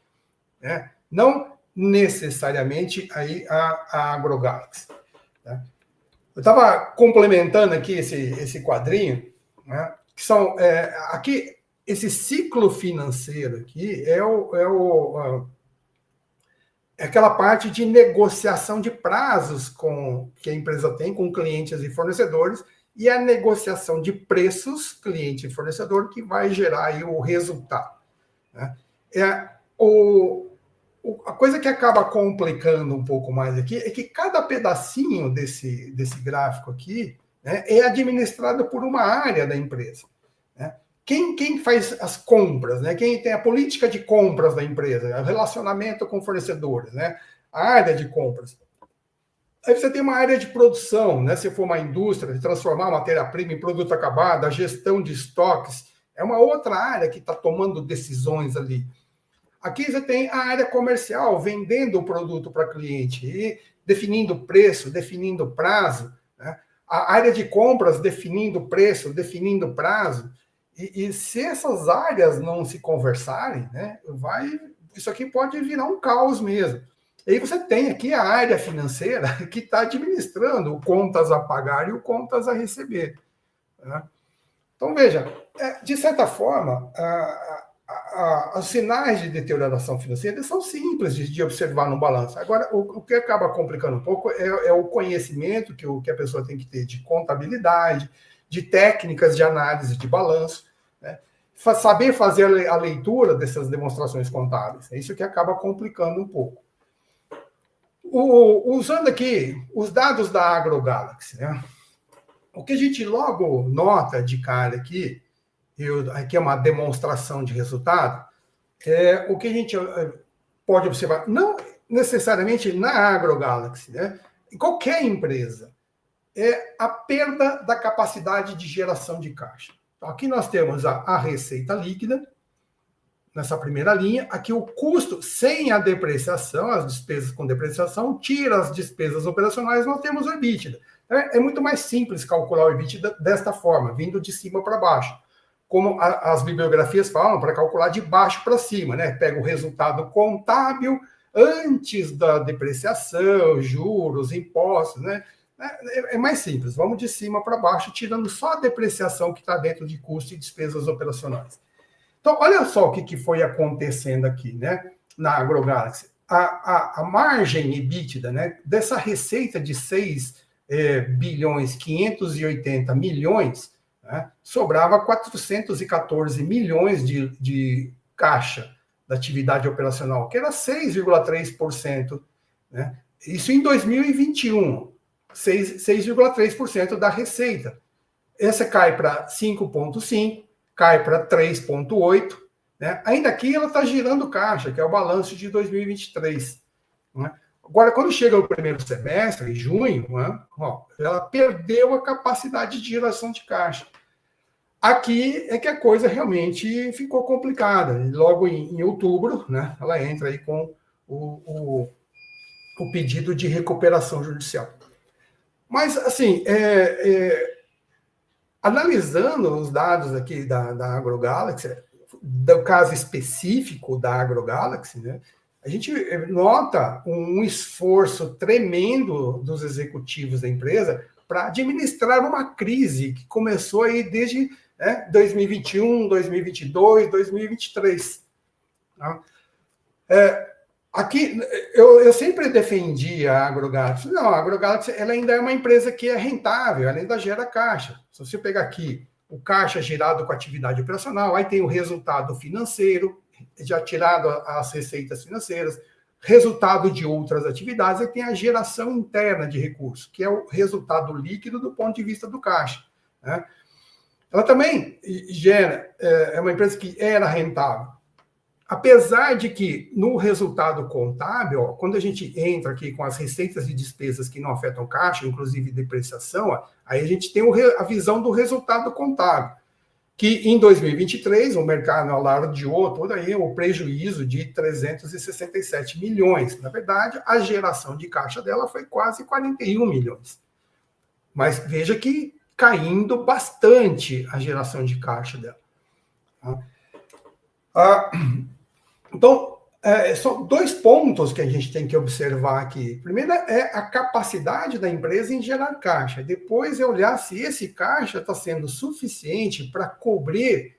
né? Não necessariamente aí a AgroGalaxy. Tá? Eu estava complementando aqui esse quadrinho, né, que são aqui esse ciclo financeiro aqui é aquela parte de negociação de prazos que a empresa tem com clientes e fornecedores, e a negociação de preços, cliente e fornecedor, que vai gerar aí o resultado. Né? A coisa que acaba complicando um pouco mais aqui é que cada pedacinho desse gráfico aqui, né, é administrado por uma área da empresa. Né? Quem faz as compras, né? Quem tem a política de compras da empresa, o relacionamento com fornecedores, né? A área de compras. Aí você tem uma área de produção, né? Se for uma indústria, de transformar a matéria-prima em produto acabado, a gestão de estoques, é uma outra área que está tomando decisões ali. Aqui você tem a área comercial, vendendo o produto para cliente, e definindo preço, definindo prazo, né? A área de compras definindo preço, definindo prazo. E se essas áreas não se conversarem, né, isso aqui pode virar um caos mesmo. E aí você tem aqui a área financeira que está administrando o contas a pagar e o contas a receber. Né? Então, veja, de certa forma, os sinais de deterioração financeira são simples de observar no balanço. Agora, o que acaba complicando um pouco é o conhecimento que a pessoa tem que ter de contabilidade, de técnicas de análise de balanço, né? Saber fazer a leitura dessas demonstrações contábeis. É isso que acaba complicando um pouco. Usando aqui os dados da AgroGalaxy, né? O que a gente logo nota de cara aqui, aqui é uma demonstração de resultado, o que a gente pode observar, não necessariamente na AgroGalaxy, né? Em qualquer empresa, é a perda da capacidade de geração de caixa. Então, aqui nós temos a receita líquida, nessa primeira linha, aqui o custo sem a depreciação, as despesas com depreciação, tira as despesas operacionais, nós temos o EBITDA. É muito mais simples calcular o EBITDA desta forma, vindo de cima para baixo. Como as bibliografias falam, para calcular de baixo para cima, né? Pega o resultado contábil antes da depreciação, juros, impostos, né? É mais simples, vamos de cima para baixo, tirando só a depreciação que está dentro de custo e despesas operacionais. Então, olha só o que foi acontecendo aqui, né? Na AgroGalaxy. A margem EBITDA, né? Dessa receita de 6 bilhões 580 milhões, né, sobrava 414 milhões de caixa da atividade operacional, que era 6,3%. Né? Isso em 2021, 6,3% da receita. Essa cai para 5,5%, cai para 3,8%. Né? Ainda aqui ela está girando caixa, que é o balanço de 2023. Né? Agora, quando chega o primeiro semestre, em junho, né, ela perdeu a capacidade de geração de caixa. Aqui é que a coisa realmente ficou complicada. Logo em outubro, né, ela entra aí com o pedido de recuperação judicial. Mas, assim, analisando os dados aqui da AgroGalaxy, do caso específico da AgroGalaxy, né, a gente nota um esforço tremendo dos executivos da empresa para administrar uma crise que começou aí desde 2021, 2022, 2023. Tá? Aqui, eu sempre defendi a AgroGalaxy. Não, a AgroGalaxy ela ainda é uma empresa que é rentável, ela ainda gera caixa. Se você pegar aqui o caixa gerado com a atividade operacional, aí tem o resultado financeiro, já tirado as receitas financeiras, resultado de outras atividades, e tem a geração interna de recursos, que é o resultado líquido do ponto de vista do caixa. Né? Ela também gera, é uma empresa que era rentável. Apesar de que, no resultado contábil, quando a gente entra aqui com as receitas e despesas que não afetam o caixa, inclusive depreciação, aí a gente tem a visão do resultado contábil, que em 2023 o mercado alardeou todo aí o prejuízo de 367 milhões. Na verdade, a geração de caixa dela foi quase 41 milhões. Mas veja que caindo bastante a geração de caixa dela. Então, são dois pontos que a gente tem que observar aqui. Primeiro é a capacidade da empresa em gerar caixa. Depois é olhar se esse caixa está sendo suficiente para cobrir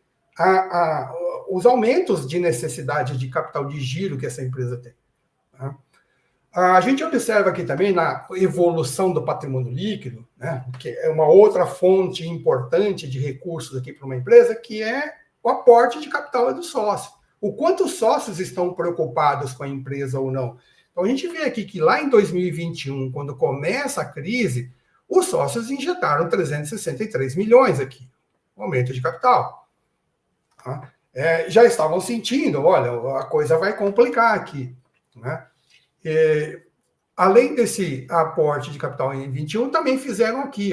os aumentos de necessidade de capital de giro que essa empresa tem. Tá? A gente observa aqui também na evolução do patrimônio líquido, né, que é uma outra fonte importante de recursos aqui para uma empresa, que é o aporte de capital do sócio. O quanto os sócios estão preocupados com a empresa ou não. Então, a gente vê aqui que lá em 2021, quando começa a crise, os sócios injetaram 363 milhões aqui, um aumento de capital. Tá? Já estavam sentindo, olha, a coisa vai complicar aqui. Né? Além desse aporte de capital em 21, também fizeram aqui,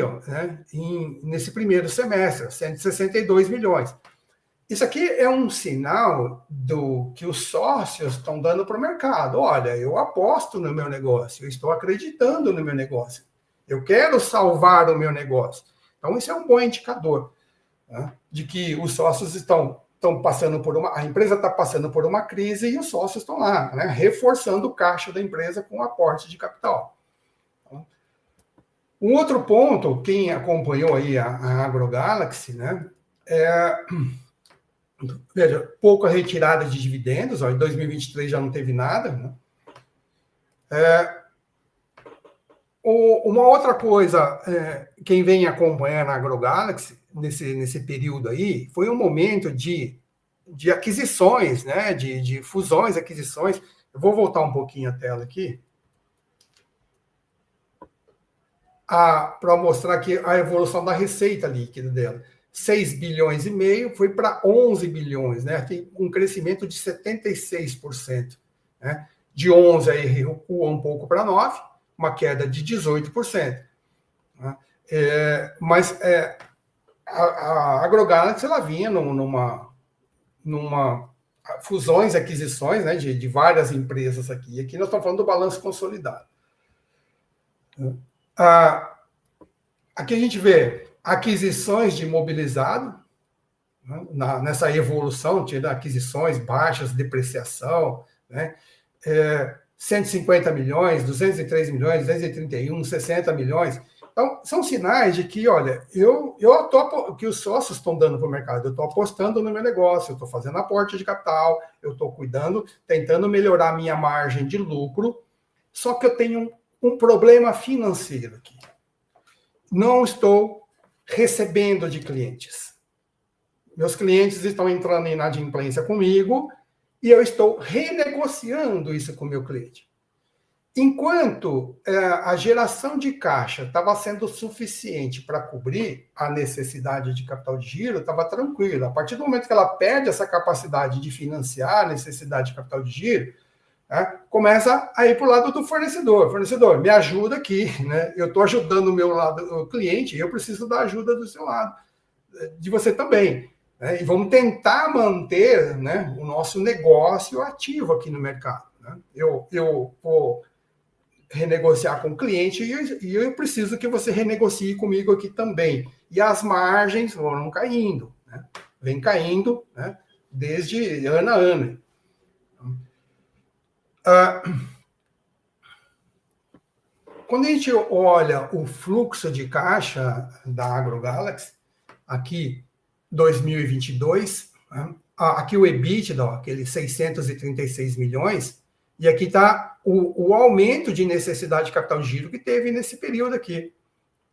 nesse primeiro semestre, 162 milhões. Isso aqui é um sinal do que os sócios estão dando para o mercado. Olha, eu aposto no meu negócio, eu estou acreditando no meu negócio, eu quero salvar o meu negócio. Então, isso é um bom indicador, né, de que os sócios estão passando por a empresa está passando por uma crise e os sócios estão lá, né, reforçando o caixa da empresa com aporte de capital. Um outro ponto, quem acompanhou aí a AgroGalaxy, né, Veja, pouca retirada de dividendos, ó, em 2023 já não teve nada, né? Uma outra coisa, quem vem acompanhando a AgroGalaxy nesse período aí, foi um momento de aquisições, né? De fusões, aquisições. Eu vou voltar um pouquinho a tela aqui para mostrar aqui a evolução da receita líquida dela. 6 bilhões e meio foi para 11 bilhões, né? Tem um crescimento de 76%, né? De 11 aí recua um pouco para 9, uma queda de 18%. Né? Mas a AgroGalaxy ela vinha numa fusões, aquisições, né, de várias empresas aqui. Aqui nós estamos falando do balanço consolidado. Aqui a gente vê aquisições de imobilizado, né, nessa evolução, tendo aquisições baixas, depreciação, né, 150 milhões, 203 milhões, 231, 60 milhões. Então, são sinais de que, olha, que os sócios estão dando para o mercado, eu estou apostando no meu negócio, eu estou fazendo aporte de capital, eu estou cuidando, tentando melhorar a minha margem de lucro, só que eu tenho um problema financeiro aqui. Não estou recebendo de clientes. Meus clientes estão entrando em inadimplência comigo e eu estou renegociando isso com o meu cliente. Enquanto a geração de caixa estava sendo suficiente para cobrir a necessidade de capital de giro, estava tranquilo. A partir do momento que ela perde essa capacidade de financiar a necessidade de capital de giro, né, começa a ir para o lado do fornecedor. Fornecedor, me ajuda aqui, né? Eu estou ajudando o meu lado, o cliente, e eu preciso da ajuda do seu lado, de você também. Né? E vamos tentar manter, né, o nosso negócio ativo aqui no mercado. Né? Eu vou renegociar com o cliente e eu preciso que você renegocie comigo aqui também. E as margens foram caindo, né? Vem caindo, né, desde ano a ano. Quando a gente olha o fluxo de caixa da AgroGalaxy, aqui 2022, né, aqui o EBITDA, aqueles 636 milhões, e aqui está o aumento de necessidade de capital de giro que teve nesse período aqui,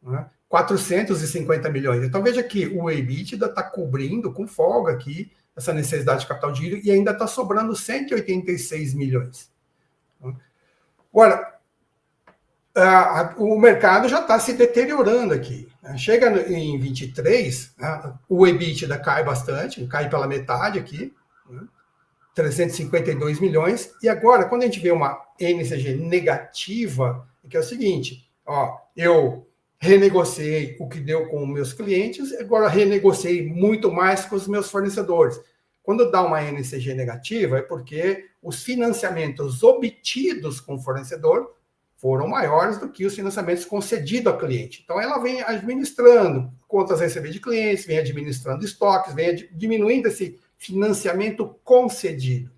né? 450 milhões. Então, veja que o EBITDA está cobrindo com folga aqui essa necessidade de capital de giro e ainda está sobrando 186 milhões. Agora, o mercado já está se deteriorando aqui. Chega em 23, né, o EBITDA cai bastante, cai pela metade aqui, né? 352 milhões, e agora, quando a gente vê uma NCG negativa, que é o seguinte, ó, eu renegociei o que deu com os meus clientes, agora renegociei muito mais com os meus fornecedores. Quando dá uma NCG negativa, é porque os financiamentos obtidos com o fornecedor foram maiores do que os financiamentos concedidos ao cliente. Então, ela vem administrando contas a receber de clientes, vem administrando estoques, vem diminuindo esse financiamento concedido.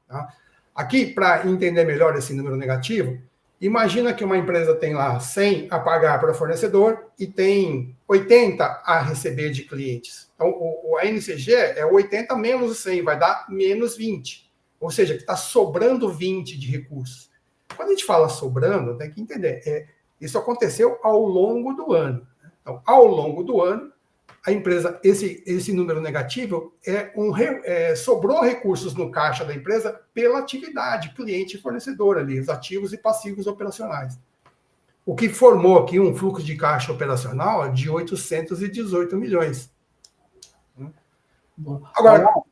Tá? Aqui, para entender melhor esse número negativo, imagina que uma empresa tem lá 100 a pagar para o fornecedor e tem 80 a receber de clientes. Então, a NCG é 80 menos 100, vai dar menos 20. Ou seja, que está sobrando 20 de recursos. Quando a gente fala sobrando, tem que entender, isso aconteceu ao longo do ano. Então, ao longo do ano, a empresa, esse número negativo sobrou recursos no caixa da empresa pela atividade, cliente e fornecedor ali, os ativos e passivos operacionais. O que formou aqui um fluxo de caixa operacional de 818 milhões. Agora, Olavo,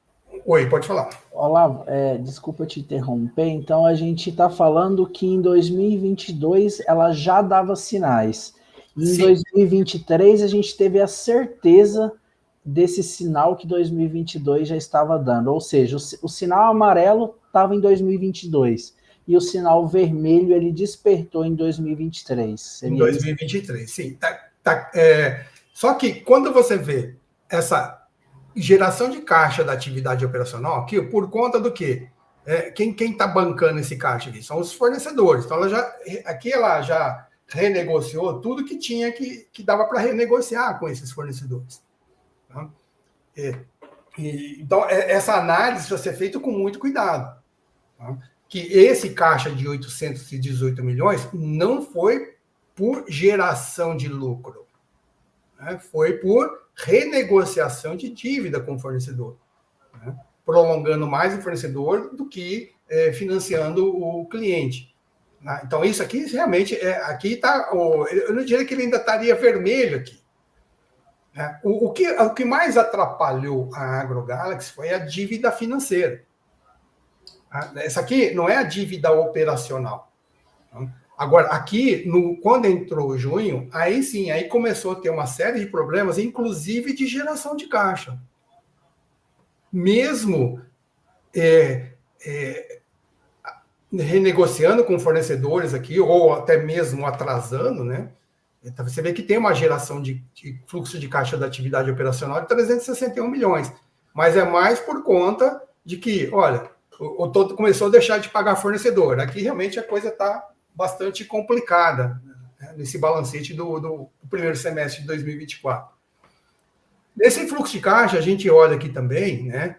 oi, pode falar. Olavo, desculpa te interromper, então a gente está falando que em 2022 ela já dava sinais. Em 2023, a gente teve a certeza desse sinal que 2022 já estava dando. Ou seja, o sinal amarelo estava em 2022 e o sinal vermelho ele despertou em 2023. Em 2023, sim. Só que quando você vê essa geração de caixa da atividade operacional aqui, por conta do quê? Quem está bancando esse caixa aqui? São os fornecedores. Então, ela já renegociou tudo que tinha que dava para renegociar com esses fornecedores. Tá? Então, essa análise precisa ser feita com muito cuidado. Tá? Que esse caixa de 818 milhões não foi por geração de lucro, né? Foi por renegociação de dívida com o fornecedor, né? Prolongando mais o fornecedor do que financiando o cliente. Né? Então, isso aqui realmente, aqui está, eu não diria que ele ainda estaria vermelho aqui. Né? O que mais atrapalhou a AgroGalaxy foi a dívida financeira. Essa aqui não é a dívida operacional. Agora, aqui, quando entrou junho, aí sim, aí começou a ter uma série de problemas, inclusive de geração de caixa. Mesmo renegociando com fornecedores aqui, ou até mesmo atrasando, né? Então, você vê que tem uma geração de fluxo de caixa da atividade operacional de 361 milhões. Mas é mais por conta de que, olha, o todo começou a deixar de pagar fornecedor. Aqui realmente a coisa está bastante complicada, né, nesse balancete do primeiro semestre de 2024. Nesse fluxo de caixa, a gente olha aqui também, né,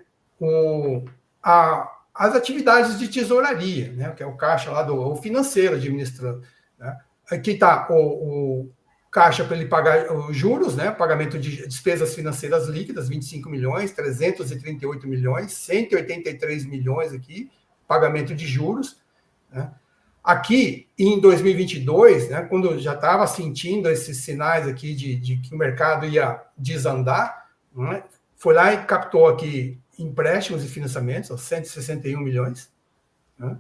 as atividades de tesouraria, né, que é o caixa lá do financeiro administrando. Né. Aqui está o caixa para ele pagar os juros, né, pagamento de despesas financeiras líquidas, 25 milhões, 338 milhões, 183 milhões aqui, pagamento de juros. Né. Aqui, em 2022, né, quando já estava sentindo esses sinais aqui de que o mercado ia desandar, né, foi lá e captou aqui empréstimos e financiamentos, 161 milhões, né,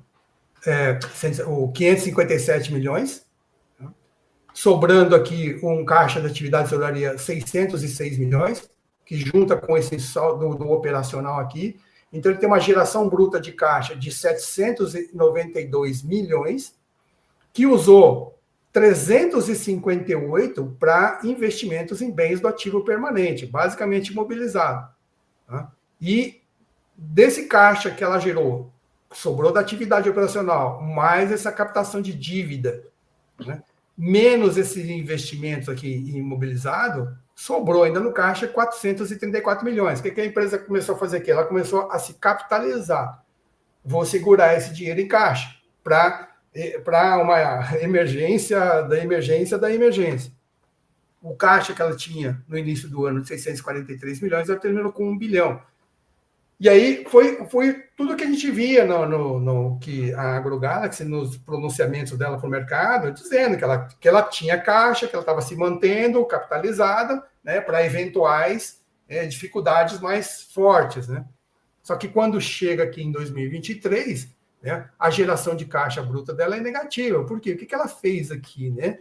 557 milhões, né, sobrando aqui um caixa de atividade de tesouraria 606 milhões, que junta com esse saldo do operacional aqui. Então, ele tem uma geração bruta de caixa de 792 milhões, que usou 358 para investimentos em bens do ativo permanente, basicamente imobilizado. Tá? E desse caixa que ela gerou, sobrou da atividade operacional, mais essa captação de dívida, né? Menos esses investimentos aqui imobilizado, sobrou ainda no caixa 434 milhões. O que a empresa começou a fazer aqui? Ela começou a se capitalizar. Vou segurar esse dinheiro em caixa para uma emergência da emergência. O caixa que ela tinha no início do ano de 643 milhões, ela terminou com 1 bilhão. E aí foi tudo que a gente via no que a AgroGalaxy, nos pronunciamentos dela para o mercado, dizendo que ela tinha caixa, que ela estava se mantendo capitalizada, né, para eventuais dificuldades mais fortes. Né? Só que quando chega aqui em 2023, né, a geração de caixa bruta dela é negativa. Por quê? O que ela fez aqui? Né?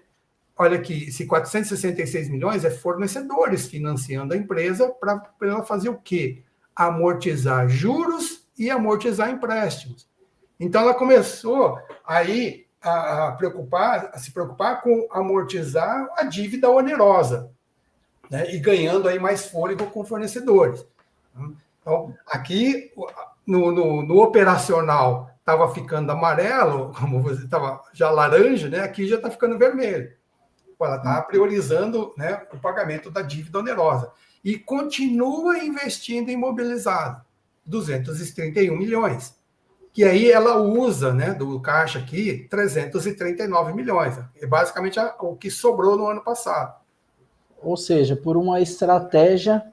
Olha aqui, esse 466 milhões é fornecedores financiando a empresa para ela fazer o quê? Amortizar juros e amortizar empréstimos. Então, ela começou aí a se preocupar com amortizar a dívida onerosa, né, e ganhando aí mais fôlego com fornecedores. Então, aqui, no operacional, estava ficando amarelo, como você estava já laranja, né, aqui já está ficando vermelho. Ela está priorizando, né, o pagamento da dívida onerosa. E continua investindo em imobilizado, 231 milhões. Que aí ela usa, né, do caixa aqui, 339 milhões. É basicamente o que sobrou no ano passado. Ou seja, por uma estratégia,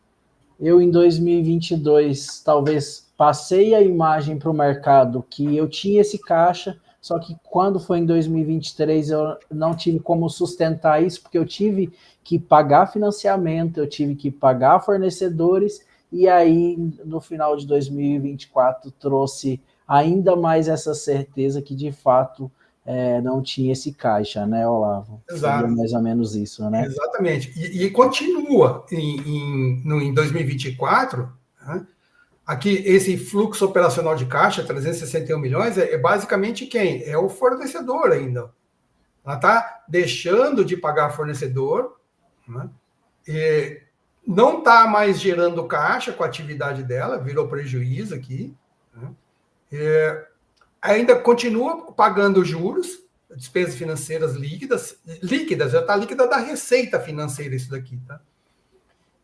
eu em 2022 talvez passei a imagem para o mercado que eu tinha esse caixa, só que quando foi em 2023 eu não tive como sustentar isso, porque eu tive que pagar financiamento, eu tive que pagar fornecedores, e aí no final de 2024 trouxe ainda mais essa certeza que de fato não tinha esse caixa, né, Olavo? Exato. Seria mais ou menos isso, né? Exatamente. E continua em 2024, né? Aqui, esse fluxo operacional de caixa, 361 milhões, é basicamente quem? É o fornecedor ainda. Ela está deixando de pagar fornecedor, né? E não está mais gerando caixa com a atividade dela, virou prejuízo aqui. Né? Ainda continua pagando juros, despesas financeiras líquidas, já está líquida da receita financeira isso daqui, tá?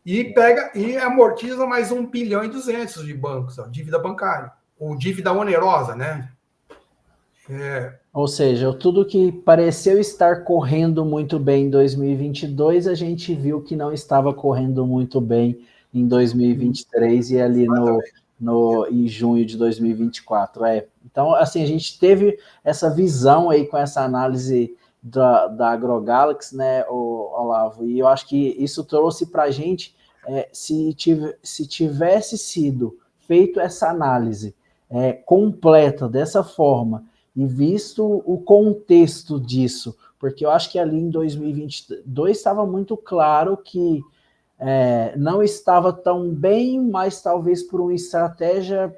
e amortiza mais 1,2 bilhão de bancos, ó, dívida bancária, ou dívida onerosa, né? Ou seja, tudo que pareceu estar correndo muito bem em 2022, a gente viu que não estava correndo muito bem em 2023 e ali em junho de 2024. Então, assim, a gente teve essa visão aí com essa análise da AgroGalaxy, né, Olavo? E eu acho que isso trouxe para a gente, se tivesse sido feito essa análise completa dessa forma, e visto o contexto disso, porque eu acho que ali em 2022 estava muito claro que não estava tão bem, mas talvez por uma estratégia,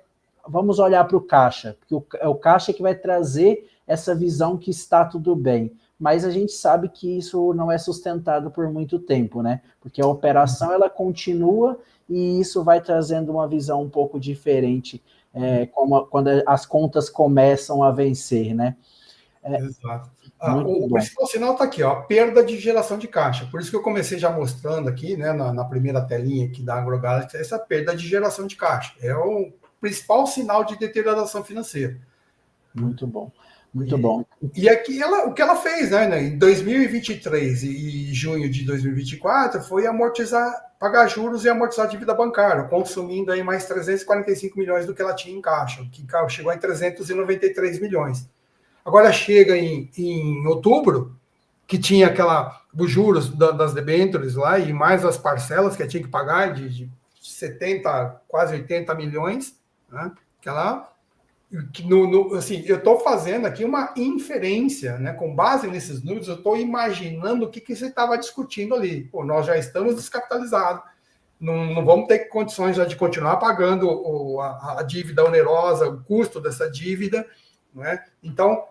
vamos olhar para o caixa, porque é o caixa que vai trazer essa visão que está tudo bem. Mas a gente sabe que isso não é sustentado por muito tempo, né? Porque a operação ela continua e isso vai trazendo uma visão um pouco diferente quando as contas começam a vencer, né? Exato. O principal sinal está aqui, ó, perda de geração de caixa. Por isso que eu comecei já mostrando aqui, né, na primeira telinha aqui da AgroGalaxy, essa perda de geração de caixa. É o principal sinal de deterioração financeira. Muito bom. Muito bom. E aqui o que ela fez, né, em 2023 e junho de 2024 foi pagar juros e amortizar a dívida bancária, consumindo aí mais 345 milhões do que ela tinha em caixa, que chegou em 393 milhões. Agora chega em outubro, que tinha os juros das debêntures lá e mais as parcelas que ela tinha que pagar de 70, quase 80 milhões, né, assim, eu estou fazendo aqui uma inferência, né? Com base nesses números, eu estou imaginando o que você estava discutindo ali. Pô, nós já estamos descapitalizados, não vamos ter condições já de continuar pagando a dívida onerosa, o custo dessa dívida, né? Então,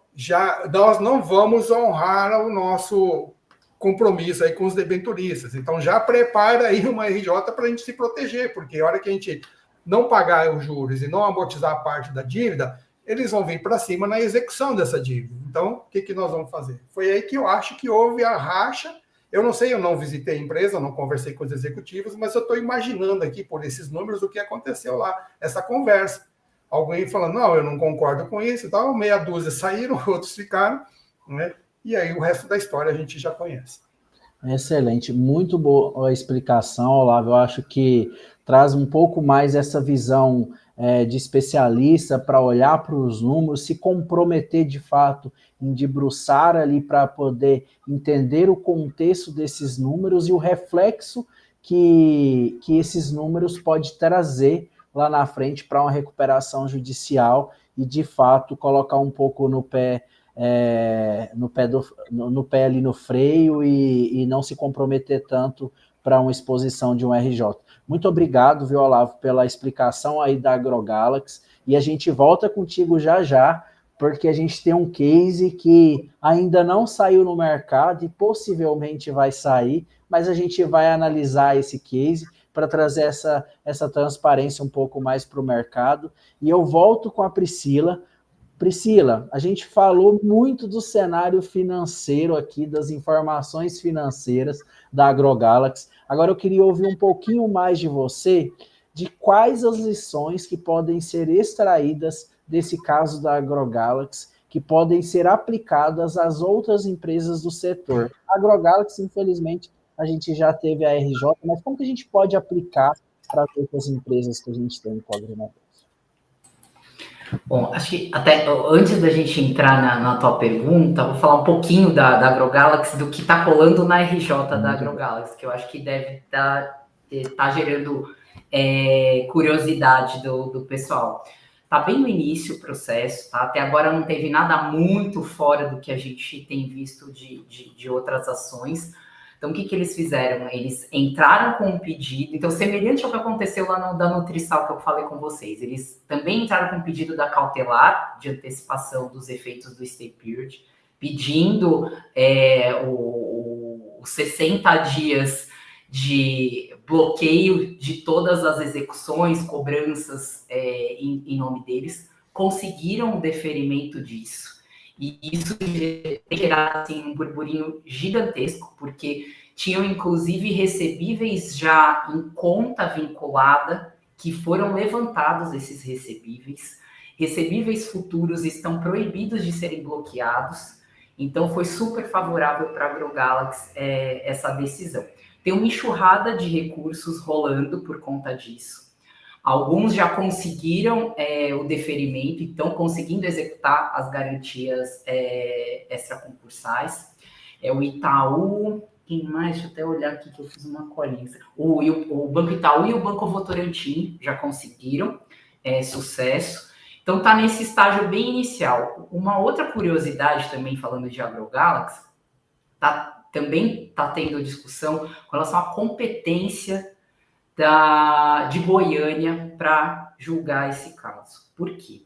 nós não vamos honrar o nosso compromisso aí com os debenturistas. Então, já prepara aí uma RJ para a gente se proteger, porque a hora que a gente não pagar os juros e não amortizar a parte da dívida, eles vão vir para cima na execução dessa dívida. Então, o que nós vamos fazer? Foi aí que eu acho que houve a racha. Eu não sei, eu não visitei a empresa, não conversei com os executivos, mas eu estou imaginando aqui, por esses números, o que aconteceu lá, essa conversa. Alguém falando, não, eu não concordo com isso e tal, meia dúzia saíram, outros ficaram, né? E aí o resto da história a gente já conhece. Excelente, muito boa a explicação, Olavo. Eu acho que traz um pouco mais essa visão de especialista para olhar para os números, se comprometer de fato em debruçar ali para poder entender o contexto desses números e o reflexo que esses números pode trazer lá na frente para uma recuperação judicial e de fato colocar um pouco no pé ali no freio e não se comprometer tanto para uma exposição de um RJ. Muito obrigado, viu, Olavo, pela explicação aí da AgroGalaxy, e a gente volta contigo já, porque a gente tem um case que ainda não saiu no mercado e possivelmente vai sair, mas a gente vai analisar esse case para trazer essa transparência um pouco mais para o mercado, e eu volto com a Priscila. Priscila, a gente falou muito do cenário financeiro aqui, das informações financeiras da AgroGalaxy. Agora eu queria ouvir um pouquinho mais de você, de quais as lições que podem ser extraídas desse caso da AgroGalaxy, que podem ser aplicadas às outras empresas do setor. A AgroGalaxy, infelizmente, a gente já teve a RJ, mas como que a gente pode aplicar para as outras empresas que a gente tem com o agronegócio? Bom, acho que até antes da gente entrar na tua pergunta, vou falar um pouquinho da AgroGalaxy, do que está rolando na RJ da AgroGalaxy, que eu acho que deve tá gerando curiosidade do pessoal. Está bem no início o processo, tá? Até agora não teve nada muito fora do que a gente tem visto de outras ações. Então, o que eles fizeram? Eles entraram com um pedido, então, semelhante ao que aconteceu lá da Nutrisal, que eu falei com vocês. Eles também entraram com um pedido da cautelar, de antecipação dos efeitos do stay period, pedindo os 60 dias de bloqueio de todas as execuções, cobranças em nome deles. Conseguiram o deferimento disso. E isso tem gerado assim, um burburinho gigantesco, porque tinham inclusive recebíveis já em conta vinculada, que foram levantados esses recebíveis. Recebíveis futuros estão proibidos de serem bloqueados, então foi super favorável para a AgroGalaxy essa decisão. Tem uma enxurrada de recursos rolando por conta disso. Alguns já conseguiram o deferimento, estão conseguindo executar as garantias extraconcursais. O Itaú, quem mais? Deixa eu até olhar aqui que eu fiz uma colinha. O Banco Itaú e o Banco Votorantim já conseguiram sucesso. Então está nesse estágio bem inicial. Uma outra curiosidade também, falando de AgroGalaxy, também está tendo discussão com relação à competência de Goiânia para julgar esse caso. Por quê?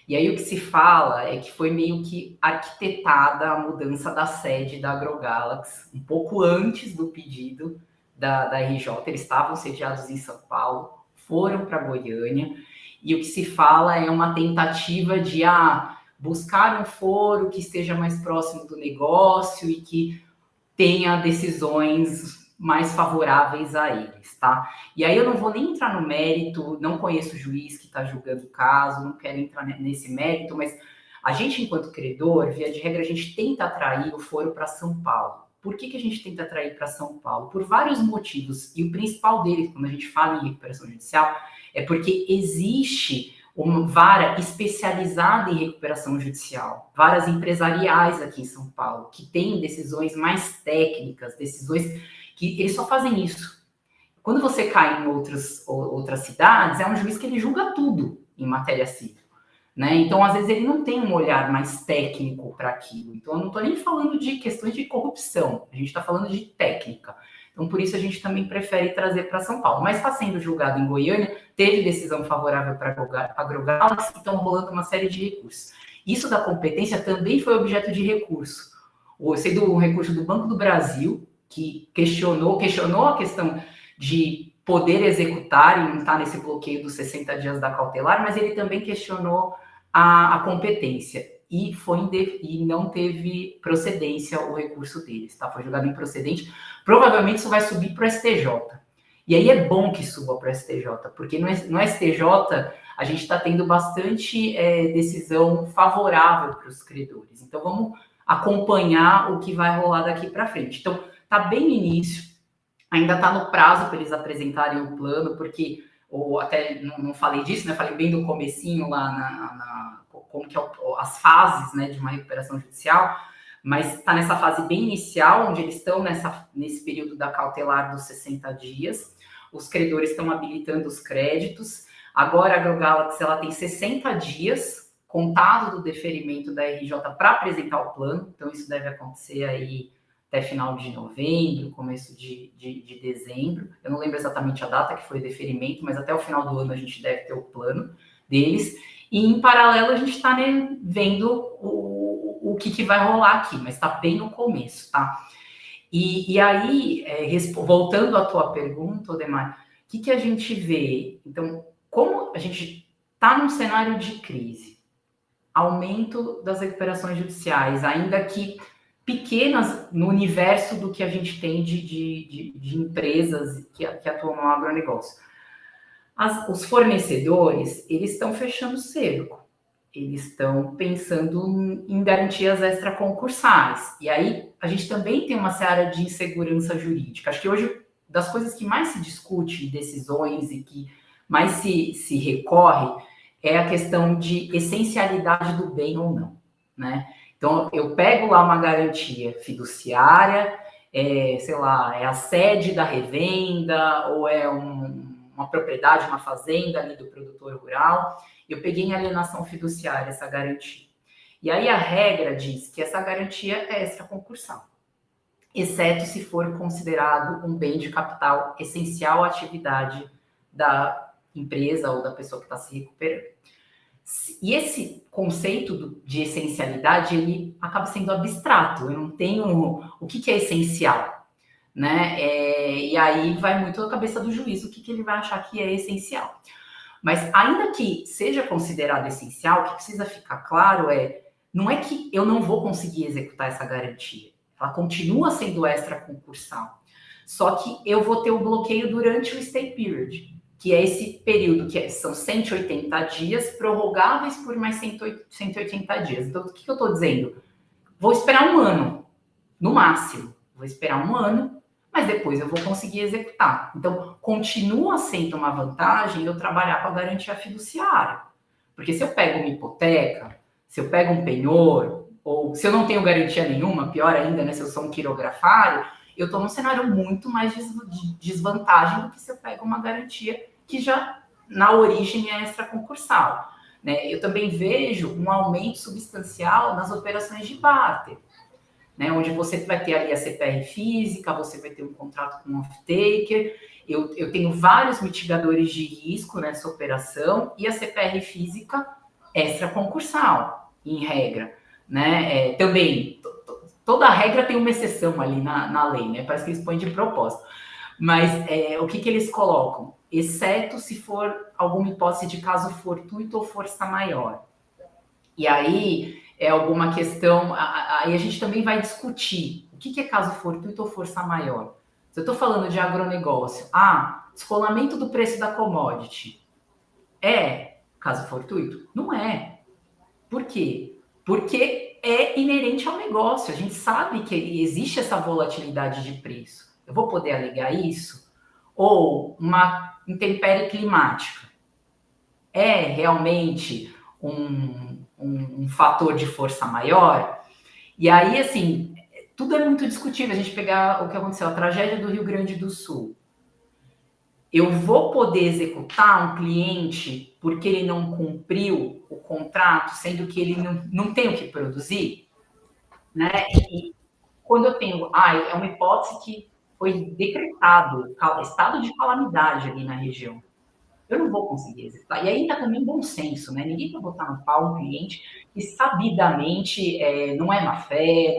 E aí o que se fala é que foi meio que arquitetada a mudança da sede da AgroGalaxy um pouco antes do pedido da RJ. Eles estavam sediados em São Paulo, foram para Goiânia, e o que se fala é uma tentativa de buscar um foro que esteja mais próximo do negócio e que tenha decisões mais favoráveis a eles, tá? E aí eu não vou nem entrar no mérito, não conheço o juiz que está julgando o caso, não quero entrar nesse mérito, mas a gente, enquanto credor, via de regra, a gente tenta atrair o foro para São Paulo. Por que a gente tenta atrair para São Paulo? Por vários motivos, e o principal deles, quando a gente fala em recuperação judicial, é porque existe uma vara especializada em recuperação judicial, varas empresariais aqui em São Paulo, que tem decisões mais técnicas, decisões que eles só fazem isso. Quando você cai em outras cidades, é um juiz que ele julga tudo em matéria civil, né? Então, às vezes, ele não tem um olhar mais técnico para aquilo. Então, eu não estou nem falando de questões de corrupção, a gente está falando de técnica. Então, por isso, a gente também prefere trazer para São Paulo. Mas está sendo julgado em Goiânia, teve decisão favorável para a AgroGalaxy, estão rolando uma série de recursos. Isso da competência também foi objeto de recurso. Sendo um recurso do Banco do Brasil, que questionou a questão de poder executar e não estar nesse bloqueio dos 60 dias da cautelar, mas ele também questionou a competência e não teve procedência o recurso deles, tá? Foi julgado improcedente. Provavelmente isso vai subir para o STJ. E aí é bom que suba para o STJ, porque no STJ a gente está tendo bastante decisão favorável para os credores. Então vamos acompanhar o que vai rolar daqui para frente. Então, está bem no início, ainda está no prazo para eles apresentarem o plano, porque, ou até não falei disso, né? Falei bem do comecinho lá como que as fases, né, de uma recuperação judicial, mas está nessa fase bem inicial, onde eles estão nesse período da cautelar dos 60 dias, os credores estão habilitando os créditos, agora a AgroGalaxy ela tem 60 dias contado do deferimento da RJ para apresentar o plano, então isso deve acontecer aí até final de novembro, começo de dezembro. Eu não lembro exatamente a data que foi o deferimento, mas até o final do ano a gente deve ter o plano deles. E, em paralelo, a gente está vendo o que vai rolar aqui, mas está bem no começo, tá? E aí, voltando à tua pergunta, Odemar, o que a gente vê? Então, como a gente está num cenário de crise, aumento das recuperações judiciais, ainda que pequenas no universo do que a gente tem de empresas que atuam no agronegócio. Os fornecedores, eles estão fechando o cerco. Eles estão pensando em garantias extraconcursais. E aí, a gente também tem uma seara de insegurança jurídica. Acho que hoje, das coisas que mais se discute, decisões e que mais se recorre, é a questão de essencialidade do bem ou não, né? Então, eu pego lá uma garantia fiduciária, sei lá, é a sede da revenda, ou é uma propriedade, uma fazenda ali do produtor rural. Eu peguei em alienação fiduciária essa garantia. E aí a regra diz que essa garantia é extraconcursal, exceto se for considerado um bem de capital essencial à atividade da empresa ou da pessoa que está se recuperando. E esse conceito de essencialidade, ele acaba sendo abstrato. Eu não tenho o que é essencial, né? E aí vai muito a cabeça do juiz o que ele vai achar que é essencial. Mas ainda que seja considerado essencial, o que precisa ficar claro não é que eu não vou conseguir executar essa garantia. Ela continua sendo extraconcursal. Só que eu vou ter o bloqueio durante o stay period, que é esse período são 180 dias, prorrogáveis por mais 180 dias. Então, o que eu estou dizendo? Vou esperar um ano, no máximo. Vou esperar um ano, mas depois eu vou conseguir executar. Então, continua sendo uma vantagem eu trabalhar com a garantia fiduciária. Porque se eu pego uma hipoteca, se eu pego um penhor, ou se eu não tenho garantia nenhuma, pior ainda, né, se eu sou um quirografário, eu estou num cenário muito mais de desvantagem do que se eu pego uma garantia que já, na origem, é extraconcursal. Né? Eu também vejo um aumento substancial nas operações de barter, né? Onde você vai ter ali a CPR física, você vai ter um contrato com um off-taker. Eu tenho vários mitigadores de risco nessa operação e a CPR física extraconcursal, em regra. Né? Também, toda regra tem uma exceção ali na lei, né? Parece que eles põem de propósito. Mas o que eles colocam? Exceto se for alguma hipótese de caso fortuito ou força maior. E aí é alguma questão... Aí a gente também vai discutir o que é caso fortuito ou força maior. Se eu estou falando de agronegócio, descolamento do preço da commodity é caso fortuito? Não é. Por quê? Porque é inerente ao negócio. A gente sabe que existe essa volatilidade de preço. Eu vou poder alegar isso? Ou uma intempérie climática é realmente um fator de força maior? E aí, assim, tudo é muito discutível. A gente pegar o que aconteceu, a tragédia do Rio Grande do Sul. Eu vou poder executar um cliente porque ele não cumpriu o contrato, sendo que ele não tem o que produzir? Né? E quando eu tenho... é uma hipótese que foi decretado estado de calamidade ali na região. Eu não vou conseguir executar. E aí entra também bom senso, né? Ninguém vai botar no pau um cliente que sabidamente não é má fé,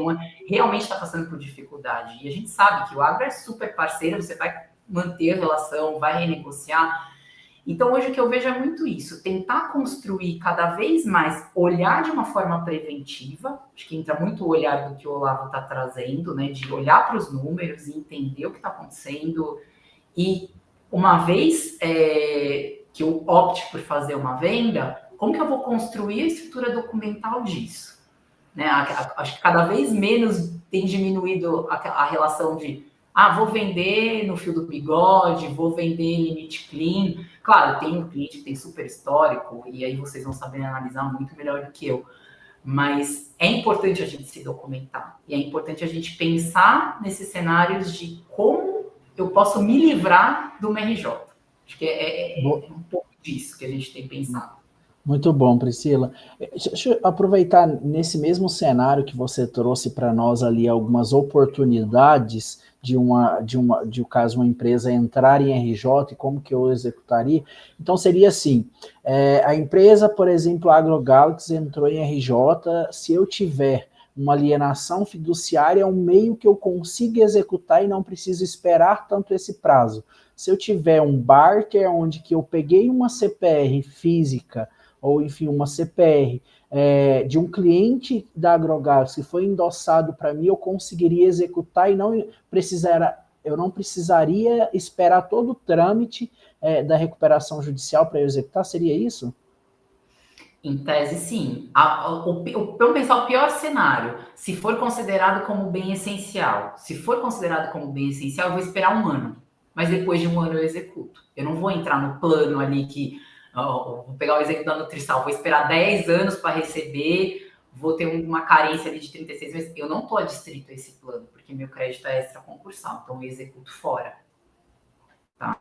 realmente está passando por dificuldade. E a gente sabe que o agro é super parceiro, você vai manter a relação, vai renegociar. Então, hoje o que eu vejo é muito isso, tentar construir cada vez mais, olhar de uma forma preventiva, acho que entra muito o olhar do que o Olavo está trazendo, né? De olhar para os números e entender o que está acontecendo. E uma vez que eu opte por fazer uma venda, como que eu vou construir a estrutura documental disso? Né? Acho que cada vez menos tem diminuído a relação de vou vender no fio do bigode, vou vender em limite clean. Claro, tem um cliente que tem super histórico, e aí vocês vão saber analisar muito melhor do que eu. Mas é importante a gente se documentar. E é importante a gente pensar nesses cenários de como eu posso me livrar do MRJ. Acho que é um pouco disso que a gente tem pensado. Muito bom, Priscila. Deixa eu aproveitar nesse mesmo cenário que você trouxe para nós ali algumas oportunidades de caso uma empresa entrar em RJ e como que eu executaria. Então seria assim, a empresa, por exemplo, a AgroGalaxy entrou em RJ, se eu tiver uma alienação fiduciária, é um meio que eu consiga executar e não preciso esperar tanto esse prazo. Se eu tiver um barter onde que eu peguei uma CPR física, ou enfim, uma CPR de um cliente da AgroGalaxy que foi endossado para mim, eu conseguiria executar e eu não precisaria esperar todo o trâmite da recuperação judicial para eu executar, seria isso? Em tese, sim. Vamos pensar o pior cenário. Se for considerado como bem essencial. Se for considerado como bem essencial, eu vou esperar um ano. Mas depois de um ano eu executo. Eu não vou entrar no plano ali que... vou pegar o exemplo da Nutrisal. Vou esperar 10 anos para receber. Vou ter uma carência ali de 36 meses. Eu não estou adstrito a esse plano, porque meu crédito é extraconcursal. Então eu executo fora. Tá?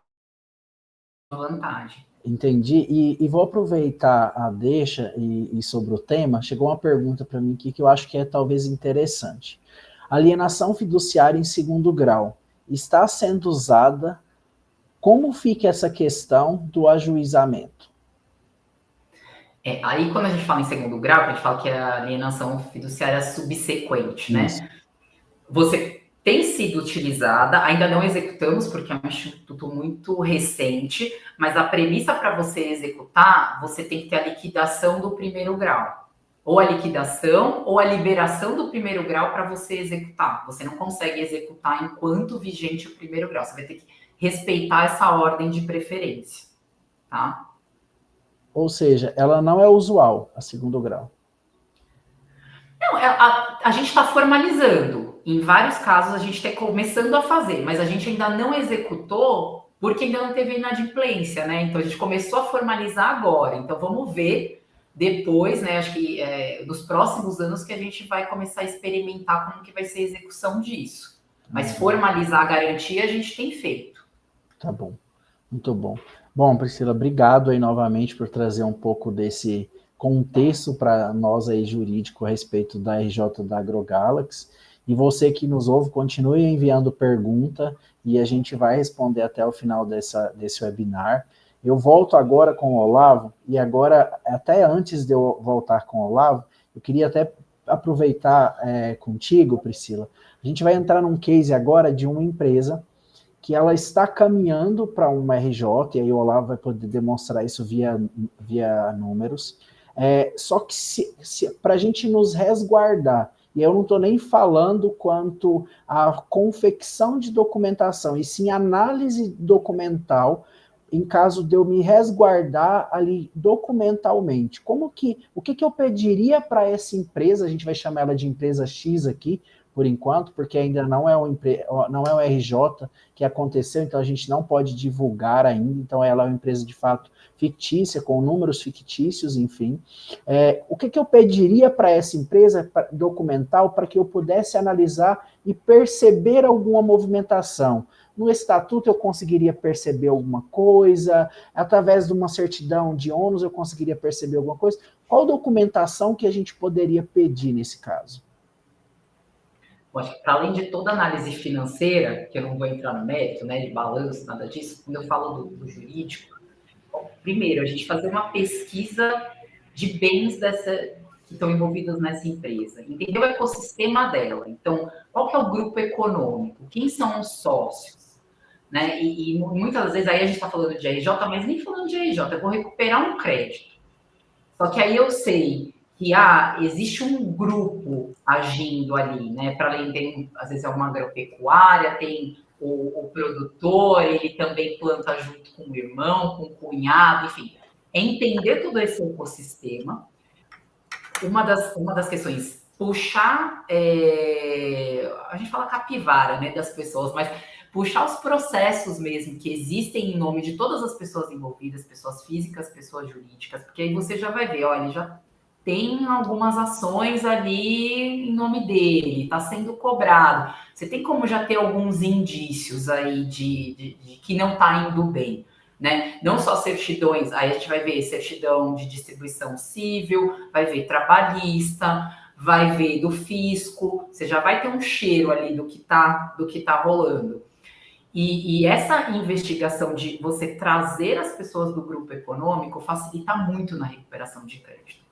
Vantagem. Entendi, e vou aproveitar a deixa e sobre o tema, chegou uma pergunta para mim aqui que eu acho que é talvez interessante. Alienação fiduciária em segundo grau está sendo usada, como fica essa questão do ajuizamento? Aí quando a gente fala em segundo grau, a gente fala que é a alienação fiduciária subsequente, né? Isso. Você tem sido utilizada, ainda não executamos, porque é um instituto muito recente, mas a premissa para você executar, você tem que ter a liquidação do primeiro grau. ou a liquidação ou a liberação do primeiro grau para você executar. Você não consegue executar enquanto vigente o primeiro grau. Você vai ter que respeitar essa ordem de preferência, tá? Ou seja, ela não é usual, a segundo grau. Não, a gente está formalizando. Em vários casos, a gente está começando a fazer, mas a gente ainda não executou porque ainda não teve inadimplência, né? Então, a gente começou a formalizar agora. Então, vamos ver depois, né? Acho que nos próximos anos que a gente vai começar a experimentar como que vai ser a execução disso. Mas formalizar a garantia a gente tem feito. Tá bom, muito bom. Bom, Priscila, obrigado aí novamente por trazer um pouco desse contexto para nós aí jurídico a respeito da RJ da AgroGalaxy. E você que nos ouve, continue enviando pergunta e a gente vai responder até o final desse webinar. Eu volto agora com o Olavo, e agora, até antes de eu voltar com o Olavo, eu queria até aproveitar contigo, Priscila. A gente vai entrar num case agora de uma empresa que ela está caminhando para uma RJ, e aí o Olavo vai poder demonstrar isso via números. Só que para a gente nos resguardar, e eu não estou nem falando quanto à confecção de documentação, e sim análise documental, em caso de eu me resguardar ali documentalmente. O que eu pediria para essa empresa, a gente vai chamar ela de empresa X aqui, por enquanto, porque ainda não é um RJ que aconteceu, então a gente não pode divulgar ainda, então ela é uma empresa de fato fictícia, com números fictícios, enfim. O que eu pediria para essa empresa documental para que eu pudesse analisar e perceber alguma movimentação? No estatuto eu conseguiria perceber alguma coisa, através de uma certidão de ônus eu conseguiria perceber alguma coisa. Qual documentação que a gente poderia pedir nesse caso? Acho que, para além de toda análise financeira, que eu não vou entrar no mérito, né, de balanço, nada disso, quando eu falo do jurídico, primeiro, a gente fazer uma pesquisa de bens que estão envolvidos nessa empresa, entender o ecossistema dela. Então, qual que é o grupo econômico? Quem são os sócios? Né? E muitas vezes aí a gente está falando de RJ, mas nem falando de RJ, eu vou recuperar um crédito. Só que aí eu sei que existe um grupo agindo ali, né? Para além, tem, às vezes é uma agropecuária, tem o produtor, ele também planta junto com o irmão, com o cunhado, enfim. É entender todo esse ecossistema. Uma das questões, puxar, a gente fala capivara, né, das pessoas, mas puxar os processos mesmo que existem em nome de todas as pessoas envolvidas, pessoas físicas, pessoas jurídicas, porque aí você já vai ver, olha, já tem algumas ações ali em nome dele, está sendo cobrado. Você tem como já ter alguns indícios aí de que não está indo bem, né? Não só certidões, aí a gente vai ver certidão de distribuição civil, vai ver trabalhista, vai ver do fisco, você já vai ter um cheiro ali do que tá rolando. E essa investigação de você trazer as pessoas do grupo econômico facilita muito na recuperação de crédito.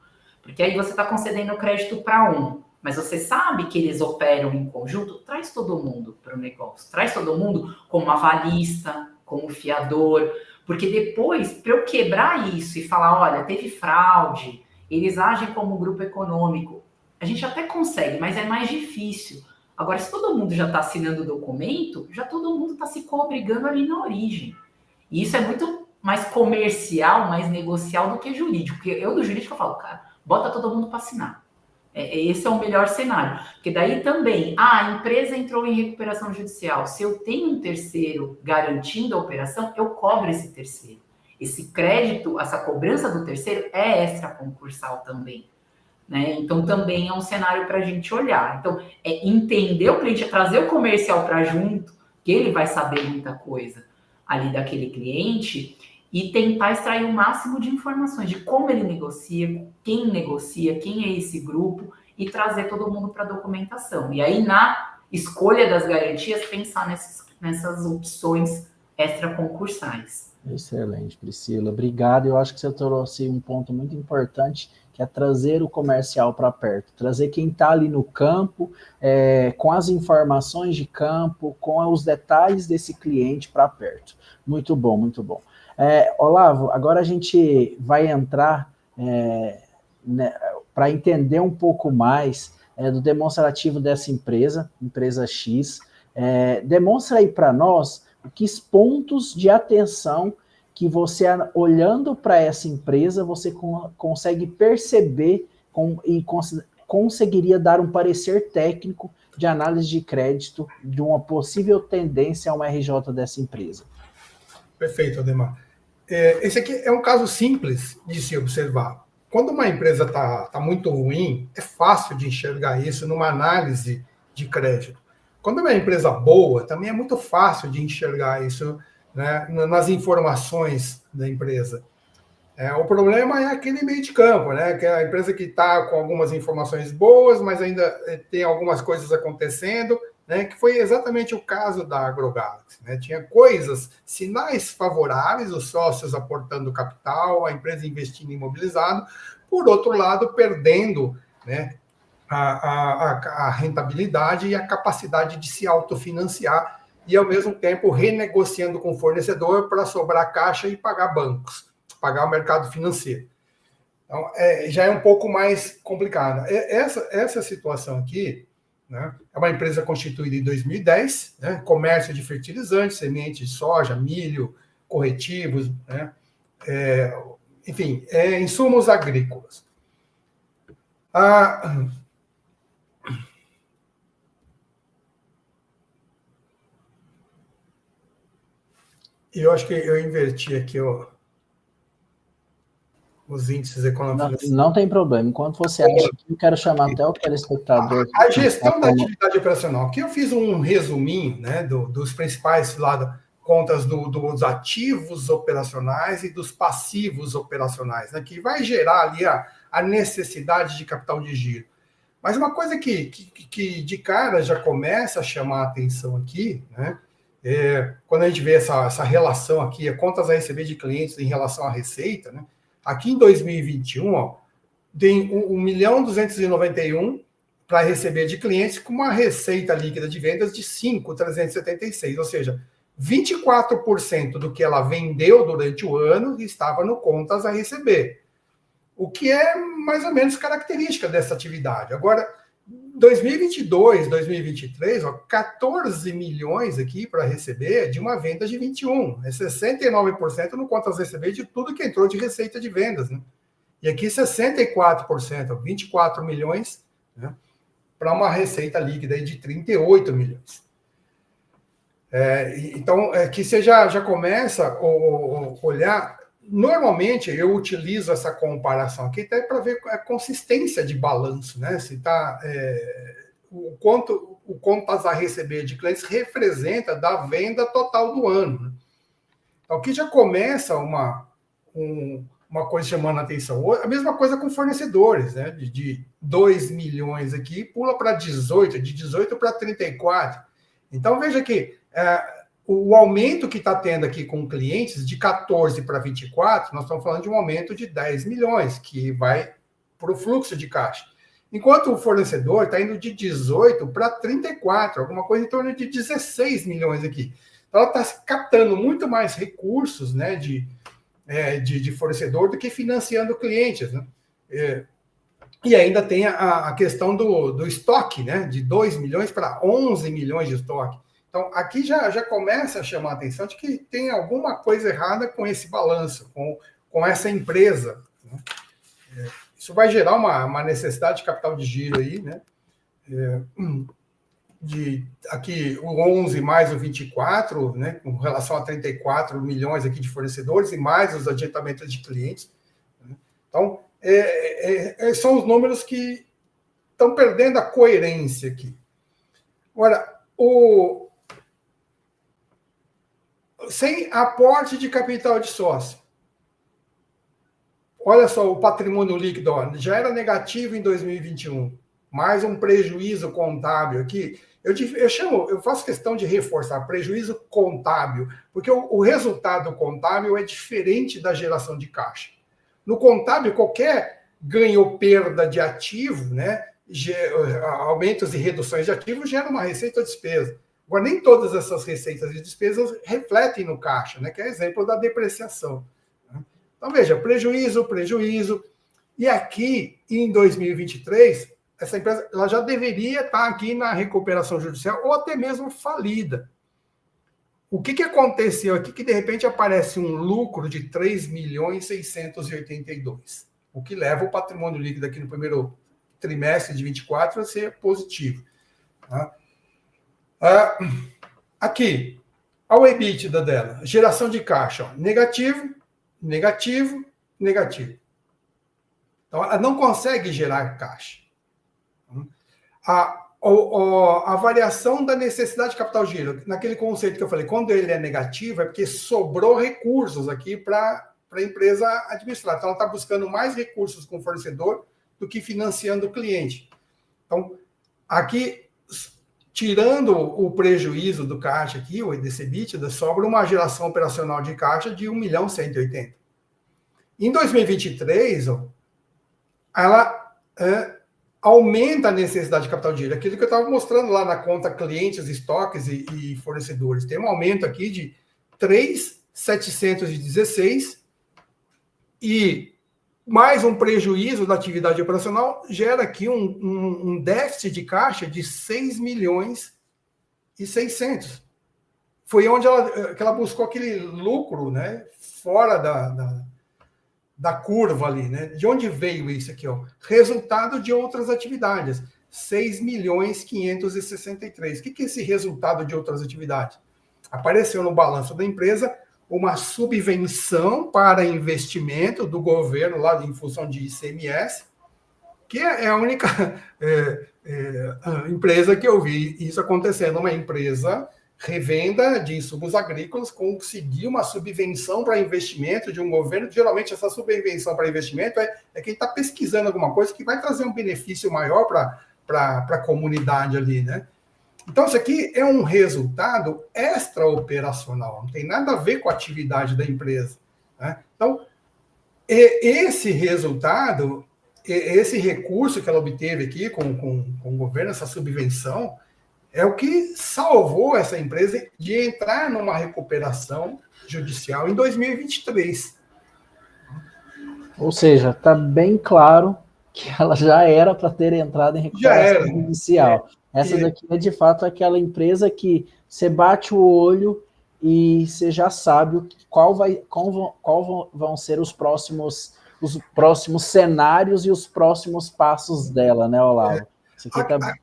Porque aí você está concedendo crédito para um, mas você sabe que eles operam em conjunto, traz todo mundo para o negócio. Traz todo mundo como avalista, como fiador, porque depois, para eu quebrar isso e falar, olha, teve fraude, eles agem como grupo econômico, a gente até consegue, mas é mais difícil. Agora, se todo mundo já está assinando o documento, já todo mundo está se cobrigando ali na origem. E isso é muito mais comercial, mais negocial do que jurídico. Porque eu, do jurídico, eu falo, cara, bota todo mundo para assinar. Esse é o melhor cenário. Porque daí também, a empresa entrou em recuperação judicial. Se eu tenho um terceiro garantindo a operação, eu cobro esse terceiro. Esse crédito, essa cobrança do terceiro é extraconcursal também. Né? Então, também é um cenário para a gente olhar. Então, é entender o cliente, é trazer o comercial para junto, que ele vai saber muita coisa ali daquele cliente, e tentar extrair o máximo de informações de como ele negocia, quem é esse grupo, e trazer todo mundo para a documentação. E aí, na escolha das garantias, pensar nessas opções extraconcursais. Excelente, Priscila. Obrigado. Eu acho que você trouxe um ponto muito importante, que é trazer o comercial para perto, trazer quem está ali no campo, com as informações de campo, com os detalhes desse cliente para perto. Muito bom, muito bom. Olavo, agora a gente vai entrar, para entender um pouco mais do demonstrativo dessa empresa X. Demonstra aí para nós que pontos de atenção que você, olhando para essa empresa, você consegue perceber e conseguiria dar um parecer técnico de análise de crédito de uma possível tendência a uma RJ dessa empresa. Perfeito, Ademar. Esse aqui é um caso simples de se observar. Quando uma empresa está muito ruim, é fácil de enxergar isso numa análise de crédito. Quando é uma empresa boa, também é muito fácil de enxergar isso, né, nas informações da empresa. O problema é aquele meio de campo, né, que é a empresa que está com algumas informações boas, mas ainda tem algumas coisas acontecendo, né, que foi exatamente o caso da AgroGalaxy, né? Tinha coisas, sinais favoráveis, os sócios aportando capital, a empresa investindo em imobilizado, por outro lado, perdendo, né, a rentabilidade e a capacidade de se autofinanciar e, ao mesmo tempo, renegociando com o fornecedor para sobrar caixa e pagar bancos, pagar o mercado financeiro. Então, já é um pouco mais complicado. Essa situação aqui, né, é uma empresa constituída em 2010, né, comércio de fertilizantes, semente de soja, milho, corretivos, né, enfim, insumos agrícolas. Eu acho que eu inverti aqui os índices econômicos. Não tem problema. Enquanto você acha que eu quero chamar até o telespectador. A gestão da atividade operacional. Aqui eu fiz um resuminho, né, dos principais contas dos ativos operacionais e dos passivos operacionais, né, que vai gerar ali a necessidade de capital de giro. Mas uma coisa que de cara já começa a chamar a atenção aqui, né, quando a gente vê essa relação aqui, contas a receber de clientes em relação à receita, né, aqui em 2021, tem 1.291.000 para receber de clientes com uma receita líquida de vendas de 5.376, ou seja, 24% do que ela vendeu durante o ano estava no contas a receber, o que é mais ou menos característica dessa atividade. Agora, 2022, 2023, 14 milhões aqui para receber de uma venda de 21. 69% no contas a receber de tudo que entrou de receita de vendas, né? E aqui 64%, 24 milhões, né, para uma receita líquida de 38 milhões. Então, aqui você já começa a olhar. Normalmente, eu utilizo essa comparação aqui até para ver a consistência de balanço, né? Se está o contas a receber de clientes representa da venda total do ano, né? Então, aqui já começa uma coisa chamando a atenção. A mesma coisa com fornecedores, né? De 2 milhões aqui, pula para 18, de 18 para 34. Então, veja que o aumento que está tendo aqui com clientes, de 14 para 24, nós estamos falando de um aumento de 10 milhões, que vai para o fluxo de caixa. Enquanto o fornecedor está indo de 18 para 34, alguma coisa em torno de 16 milhões aqui. Então, ela está captando muito mais recursos, né, de fornecedor do que financiando clientes, né? E ainda tem a questão do estoque, né, de 2 milhões para 11 milhões de estoque. Então, aqui já começa a chamar a atenção de que tem alguma coisa errada com esse balanço, com essa empresa, né? Isso vai gerar uma necessidade de capital de giro aí, né? Aqui o 11 mais o 24, né, com relação a 34 milhões aqui de fornecedores e mais os adiantamentos de clientes, né? Então, são os números que estão perdendo a coerência aqui. Agora, sem aporte de capital de sócio. Olha só, o patrimônio líquido já era negativo em 2021, mais um prejuízo contábil aqui. Eu faço questão de reforçar prejuízo contábil, porque o resultado contábil é diferente da geração de caixa. No contábil, qualquer ganho ou perda de ativo, né, aumentos e reduções de ativo, gera uma receita ou despesa. Agora, nem todas essas receitas e despesas refletem no caixa, né, que é exemplo da depreciação. Então, veja, prejuízo, E aqui, em 2023, essa empresa ela já deveria estar aqui na recuperação judicial ou até mesmo falida. O que aconteceu aqui que, de repente, aparece um lucro de 3.682.000, o que leva o patrimônio líquido aqui no primeiro trimestre de 24 a ser positivo. Tá? Aqui, o EBITDA dela, geração de caixa, ó, negativo, negativo, negativo. Então, ela não consegue gerar caixa. A variação da necessidade de capital giro, naquele conceito que eu falei, quando ele é negativo, é porque sobrou recursos aqui para a empresa administrar. Então, ela está buscando mais recursos com o fornecedor do que financiando o cliente. Então, aqui, tirando o prejuízo do caixa aqui, o EBITDA, sobra uma geração operacional de caixa de 1.180.000. Em 2023, ela aumenta a necessidade de capital de giro. Aquilo que eu estava mostrando lá na conta clientes, estoques e fornecedores. Tem um aumento aqui de 3.716 e mais um prejuízo da atividade operacional gera aqui um déficit de caixa de 6.600.000. Foi onde ela buscou aquele lucro, né, fora da curva ali, né? De onde veio isso aqui, ó? Resultado de outras atividades, 6.563.000. O que é esse resultado de outras atividades? Apareceu no balanço da empresa uma subvenção para investimento do governo lá em função de ICMS, que é a única empresa que eu vi isso acontecendo, uma empresa revenda de insumos agrícolas conseguir uma subvenção para investimento de um governo. Geralmente, essa subvenção para investimento é quem está pesquisando alguma coisa que vai trazer um benefício maior para a comunidade ali, né? Então, isso aqui é um resultado extra-operacional, não tem nada a ver com a atividade da empresa, né? Então, esse resultado, esse recurso que ela obteve aqui com o governo, essa subvenção, é o que salvou essa empresa de entrar numa recuperação judicial em 2023. Ou seja, está bem claro que ela já era para ter entrado em recuperação judicial. Essa daqui é, de fato, aquela empresa que você bate o olho e você já sabe qual vão ser os próximos cenários e os próximos passos dela, né, Olavo? Isso aqui tá...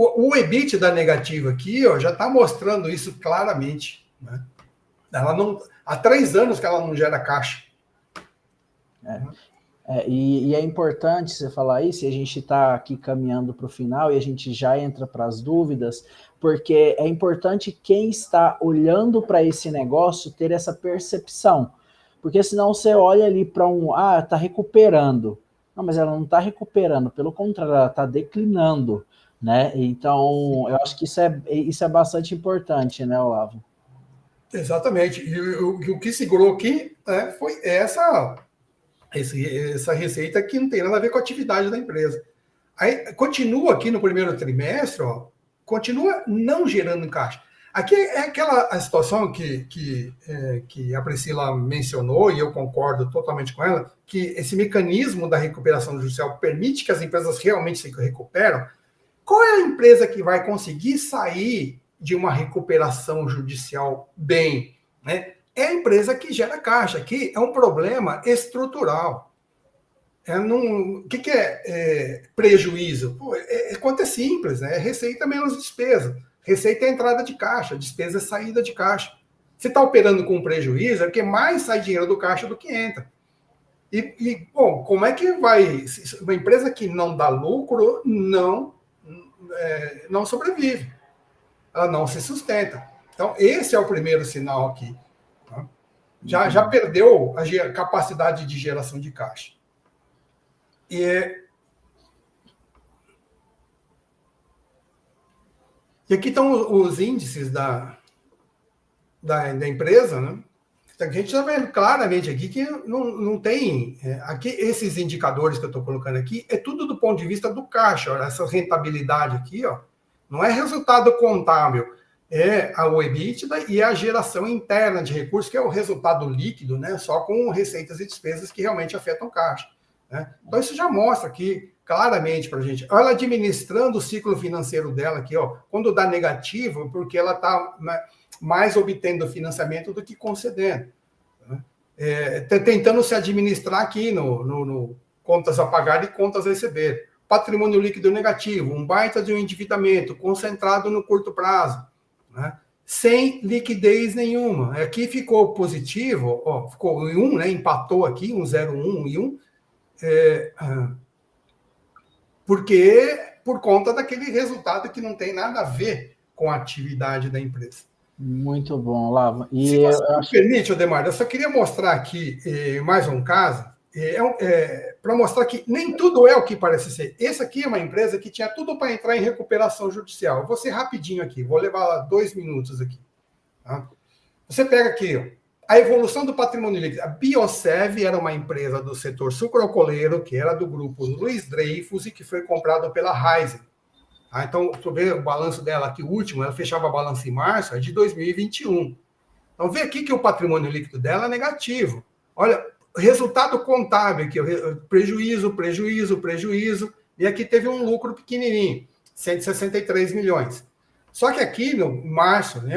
O EBITDA negativo aqui, ó, já está mostrando isso claramente, né? Ela não, há 3 anos que ela não gera caixa. E é importante você falar isso, e a gente está aqui caminhando para o final, e a gente já entra para as dúvidas, porque é importante quem está olhando para esse negócio ter essa percepção. Porque senão você olha ali para está recuperando. Não, mas ela não está recuperando, pelo contrário, ela está declinando, né? Então, eu acho que isso é bastante importante, né, Olavo? Exatamente. E o que segurou aqui, né, foi essa receita que não tem nada a ver com a atividade da empresa. Aí, continua aqui no primeiro trimestre, ó, continua não gerando caixa. Aqui é aquela situação que a Priscila mencionou, e eu concordo totalmente com ela, que esse mecanismo da recuperação judicial permite que as empresas realmente se recuperam. Qual é a empresa que vai conseguir sair de uma recuperação judicial bem, né? É a empresa que gera caixa, que é um problema estrutural. O que é prejuízo? Quanto é simples, né? É receita menos despesa. Receita é entrada de caixa, despesa é saída de caixa. Se está operando com prejuízo, é porque mais sai dinheiro do caixa do que entra. Bom, como é que vai... Uma empresa que não dá lucro não sobrevive. Ela não se sustenta. Então, esse é o primeiro sinal aqui. Tá? Já perdeu a capacidade de geração de caixa. E aqui estão os índices da empresa, né? A gente está vendo claramente aqui que não tem... aqui, esses indicadores que eu estou colocando aqui, é tudo do ponto de vista do caixa. Olha, essa rentabilidade aqui, ó, não é resultado contábil, é o EBITDA e a geração interna de recursos, que é o resultado líquido, né, só com receitas e despesas que realmente afetam o caixa. né? Então, isso já mostra aqui claramente para a gente. Ela administrando o ciclo financeiro dela aqui, ó, quando dá negativo, porque ela está mais obtendo financiamento do que concedendo. Né? Tentando se administrar aqui no contas a pagar e contas a receber. Patrimônio líquido negativo, um baita de um endividamento concentrado no curto prazo, né? Sem liquidez nenhuma. Aqui ficou positivo, ó, ficou em 1, né? Empatou aqui, 1,01 e 1, porque por conta daquele resultado que não tem nada a ver com a atividade da empresa. Muito bom, Olavo. E se você me permite, Odemar, eu só queria mostrar aqui mais um caso, para mostrar que nem tudo é o que parece ser. Essa aqui é uma empresa que tinha tudo para entrar em recuperação judicial. Eu vou ser rapidinho aqui, vou levar 2 minutos aqui. Tá? Você pega aqui, ó, a evolução do patrimônio líquido. A Biosev era uma empresa do setor sucroalcooleiro, que era do grupo Luiz Dreyfus e que foi comprado pela Raizen. Tá? Então, tu vê o balanço dela aqui, o último, ela fechava a balança em março, é de 2021. Então, vê aqui que o patrimônio líquido dela é negativo. Olha, resultado contábil aqui, prejuízo, e aqui teve um lucro pequenininho, 163 milhões. Só que aqui, no março, né,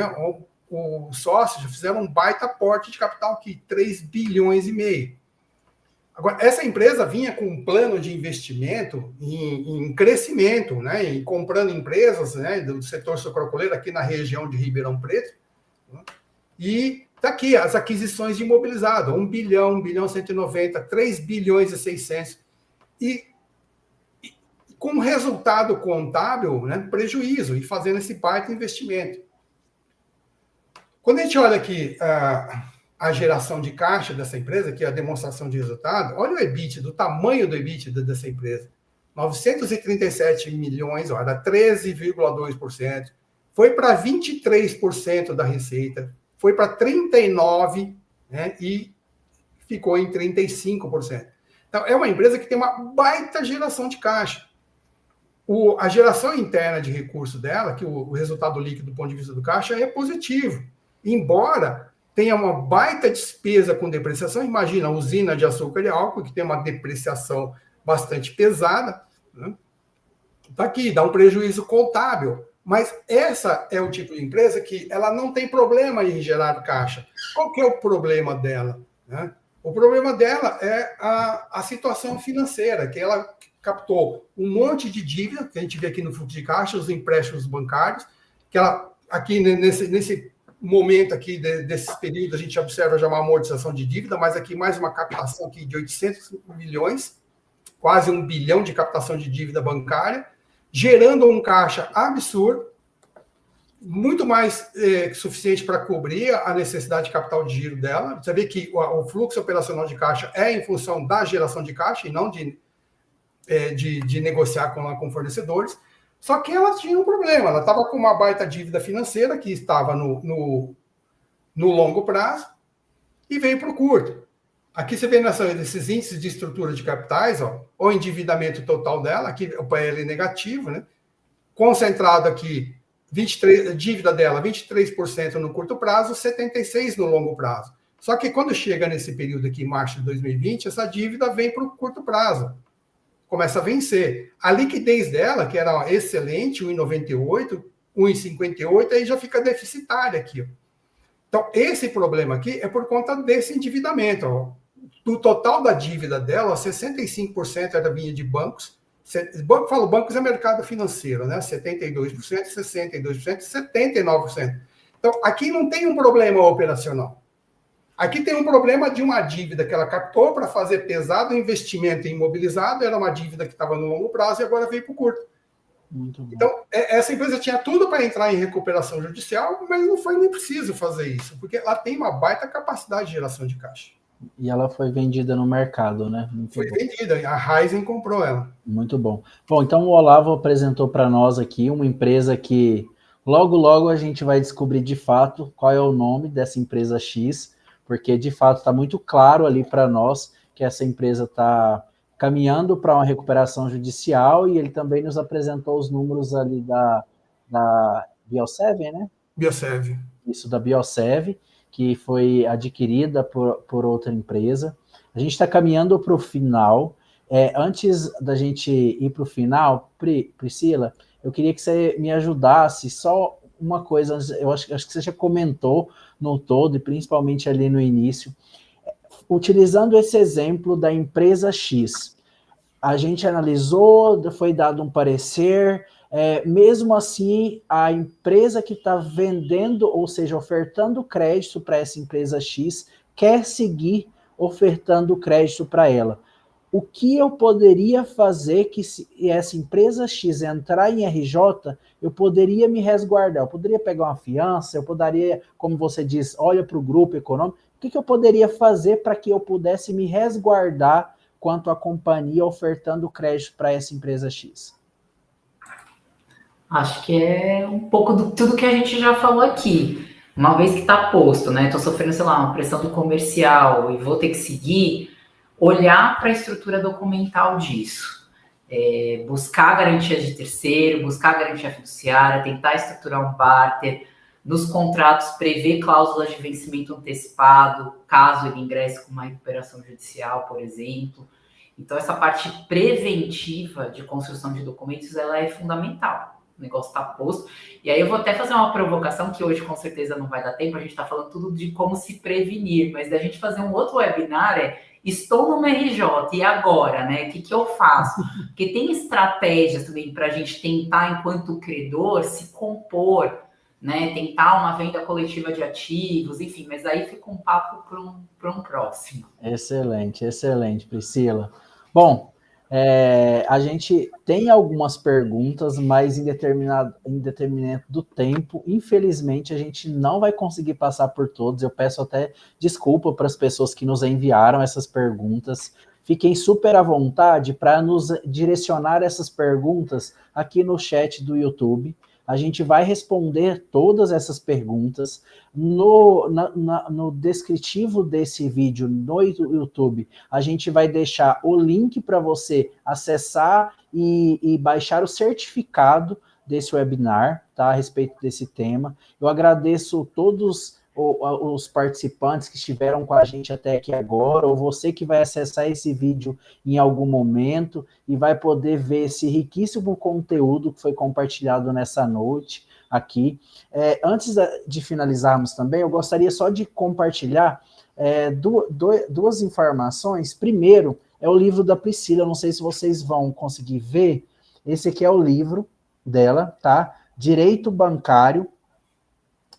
os sócios já fizeram um baita aporte de capital aqui, 3 bilhões e meio. Agora, essa empresa vinha com um plano de investimento em crescimento, né, em comprando empresas, né, do setor sucroalcooleiro aqui na região de Ribeirão Preto, né, e está aqui as aquisições de imobilizado, 1 bilhão, 1 bilhão 190, 3 bilhões e 600, e com resultado contábil, né, prejuízo, e fazendo esse baita investimento. Quando a gente olha aqui a geração de caixa dessa empresa, que é a demonstração de resultado, olha o EBITDA, do tamanho do EBITDA dessa empresa. 937 milhões, olha, 13,2%. Foi para 23% da receita, foi para 39%, né, e ficou em 35%. Então, é uma empresa que tem uma baita geração de caixa. A geração interna de recurso dela, que o resultado líquido do ponto de vista do caixa é positivo. Embora tenha uma baita despesa com depreciação, imagina a usina de açúcar e álcool, que tem uma depreciação bastante pesada, né? Tá aqui, dá um prejuízo contábil. Mas essa é o tipo de empresa que ela não tem problema em gerar caixa. Qual que é o problema dela? Né? O problema dela é a situação financeira, que ela captou um monte de dívida, que a gente vê aqui no fluxo de caixa, os empréstimos bancários, que ela, aqui nesse momento aqui, desses períodos, a gente observa já uma amortização de dívida, mas aqui mais uma captação aqui de 800 milhões, quase 1 bilhão de captação de dívida bancária, gerando um caixa absurdo, muito mais suficiente para cobrir a necessidade de capital de giro dela. Você vê que o fluxo operacional de caixa é em função da geração de caixa e não de negociar com fornecedores. Só que ela tinha um problema, ela estava com uma baita dívida financeira que estava no longo prazo e veio para o curto. Aqui você vê nesses índices de estrutura de capitais, ó, o endividamento total dela, aqui o PL negativo, né? Concentrado aqui, dívida dela 23% no curto prazo, 76% no longo prazo. Só que quando chega nesse período aqui, março de 2020, essa dívida vem para o curto prazo. Começa a vencer. A liquidez dela, que era excelente, 1,98, 1,58, aí já fica deficitária aqui. Ó. Então, esse problema aqui é por conta desse endividamento. Ó. Do total da dívida dela, 65% era vinha de bancos. Bancos é mercado financeiro, né? 72%, 62%, 79%. Então, aqui não tem um problema operacional. Aqui tem um problema de uma dívida que ela captou para fazer pesado investimento em imobilizado, era uma dívida que estava no longo prazo e agora veio para o curto. Então, essa empresa tinha tudo para entrar em recuperação judicial, mas não foi nem preciso fazer isso, porque ela tem uma baita capacidade de geração de caixa. E ela foi vendida no mercado, né? Foi vendida, a Raizen comprou ela. Muito bom. Bom, então o Olavo apresentou para nós aqui uma empresa que logo a gente vai descobrir de fato qual é o nome dessa empresa X, porque de fato está muito claro ali para nós que essa empresa está caminhando para uma recuperação judicial, e ele também nos apresentou os números ali da Biosev, né? Biosev. Isso, da Biosev, que foi adquirida por outra empresa. A gente está caminhando para o final. Antes da gente ir para o final, Priscila, eu queria que você me ajudasse só uma coisa, eu acho que você já comentou no todo, e principalmente ali no início, utilizando esse exemplo da empresa X, a gente analisou, foi dado um parecer, mesmo assim, a empresa que está vendendo, ou seja, ofertando crédito para essa empresa X, quer seguir ofertando crédito para ela. O que eu poderia fazer que se essa empresa X entrar em RJ, eu poderia me resguardar, eu poderia pegar uma fiança, eu poderia, como você diz, olha para o grupo econômico, o que eu poderia fazer para que eu pudesse me resguardar quanto à companhia ofertando crédito para essa empresa X? Acho que é um pouco de tudo que a gente já falou aqui. Uma vez que está posto, né? Estou sofrendo, sei lá, uma pressão do comercial e vou ter que seguir, olhar para a estrutura documental disso. Buscar garantia de terceiro, buscar garantia fiduciária, tentar estruturar um barter, nos contratos prever cláusulas de vencimento antecipado, caso ele ingresse com uma recuperação judicial, por exemplo. Então, essa parte preventiva de construção de documentos, ela é fundamental. O negócio está posto. E aí eu vou até fazer uma provocação, que hoje com certeza não vai dar tempo, a gente está falando tudo de como se prevenir, mas da gente fazer um outro webinar estou numa RJ, e agora, né? O que eu faço? Porque tem estratégias também para a gente tentar, enquanto credor, se compor, né? Tentar uma venda coletiva de ativos, enfim, mas aí fica um papo para um próximo. Excelente, excelente, Priscila. Bom, a gente tem algumas perguntas, mas em determinado do tempo, infelizmente, a gente não vai conseguir passar por todos. Eu peço até desculpa para as pessoas que nos enviaram essas perguntas. Fiquem super à vontade para nos direcionar essas perguntas aqui no chat do YouTube. A gente vai responder todas essas perguntas. No descritivo desse vídeo no YouTube, a gente vai deixar o link para você acessar e baixar o certificado desse webinar, tá, a respeito desse tema. Eu agradeço todos os participantes que estiveram com a gente até aqui agora, ou você que vai acessar esse vídeo em algum momento e vai poder ver esse riquíssimo conteúdo que foi compartilhado nessa noite aqui. Antes de finalizarmos também, eu gostaria só de compartilhar duas informações. Primeiro, é o livro da Priscila, eu não sei se vocês vão conseguir ver, esse aqui é o livro dela, tá? Direito Bancário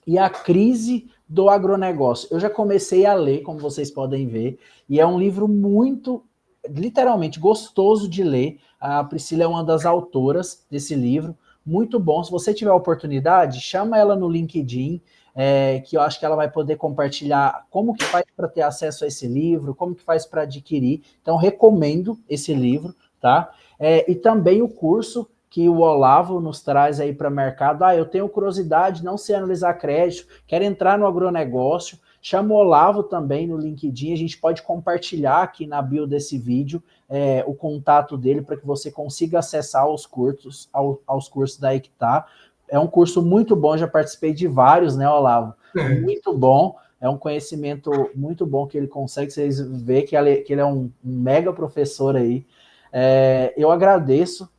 e a Crise do Agronegócio. Eu já comecei a ler, como vocês podem ver, e é um livro muito, literalmente, gostoso de ler. A Priscila é uma das autoras desse livro, muito bom. Se você tiver a oportunidade, chama ela no LinkedIn, que eu acho que ela vai poder compartilhar como que faz para ter acesso a esse livro, como que faz para adquirir. Então, recomendo esse livro, tá? E também o curso que o Olavo nos traz aí para o mercado. Eu tenho curiosidade, não sei analisar crédito, quero entrar no agronegócio, chama o Olavo também no LinkedIn, a gente pode compartilhar aqui na bio desse vídeo o contato dele para que você consiga acessar aos cursos da Equitá. É um curso muito bom, já participei de vários, né, Olavo? Muito bom, é um conhecimento muito bom que ele consegue, vocês verem que ele é um mega professor aí. Eu agradeço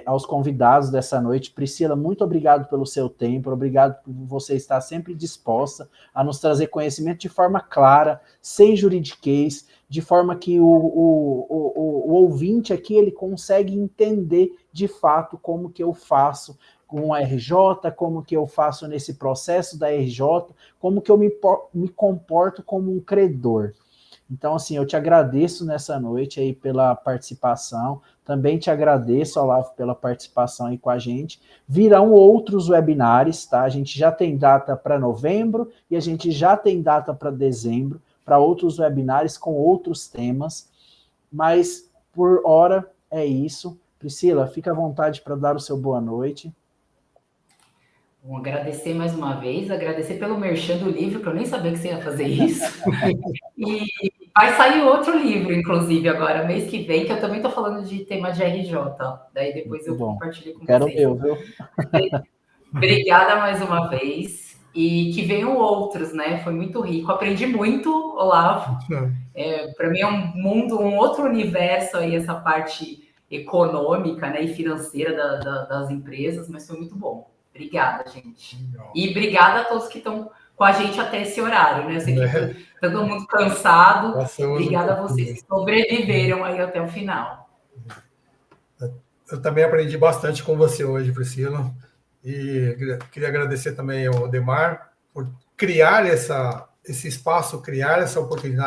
aos convidados dessa noite. Priscila, muito obrigado pelo seu tempo, obrigado por você estar sempre disposta a nos trazer conhecimento de forma clara, sem juridiquês, de forma que o ouvinte aqui ele consegue entender de fato como que eu faço com a RJ, como que eu faço nesse processo da RJ, como que eu me comporto como um credor. Então, assim, eu te agradeço nessa noite aí pela participação, também te agradeço, Olavo, pela participação aí com a gente. Virão outros webinários, tá? A gente já tem data para novembro e a gente já tem data para dezembro, para outros webinários com outros temas, mas por hora é isso. Priscila, fica à vontade para dar o seu boa noite. Bom, agradecer mais uma vez, agradecer pelo merchan do livro, que eu nem sabia que você ia fazer isso. E vai sair outro livro, inclusive, agora, mês que vem, que eu também estou falando de tema de RJ. Daí depois eu compartilho com vocês. Quero ver, viu? Obrigada mais uma vez. e que venham outros, né? Foi muito rico. Aprendi muito, Olavo. Para mim é um mundo, um outro universo aí, essa parte econômica, né, e financeira das empresas, mas foi muito bom. Obrigada, gente. Legal. E obrigada a todos que estão com a gente até esse horário, né? Eu sei que tá todo mundo cansado. Obrigada a vocês que sobreviveram aí até o final. Eu também aprendi bastante com você hoje, Priscila. E queria agradecer também ao Odemar por criar esse espaço, criar essa oportunidade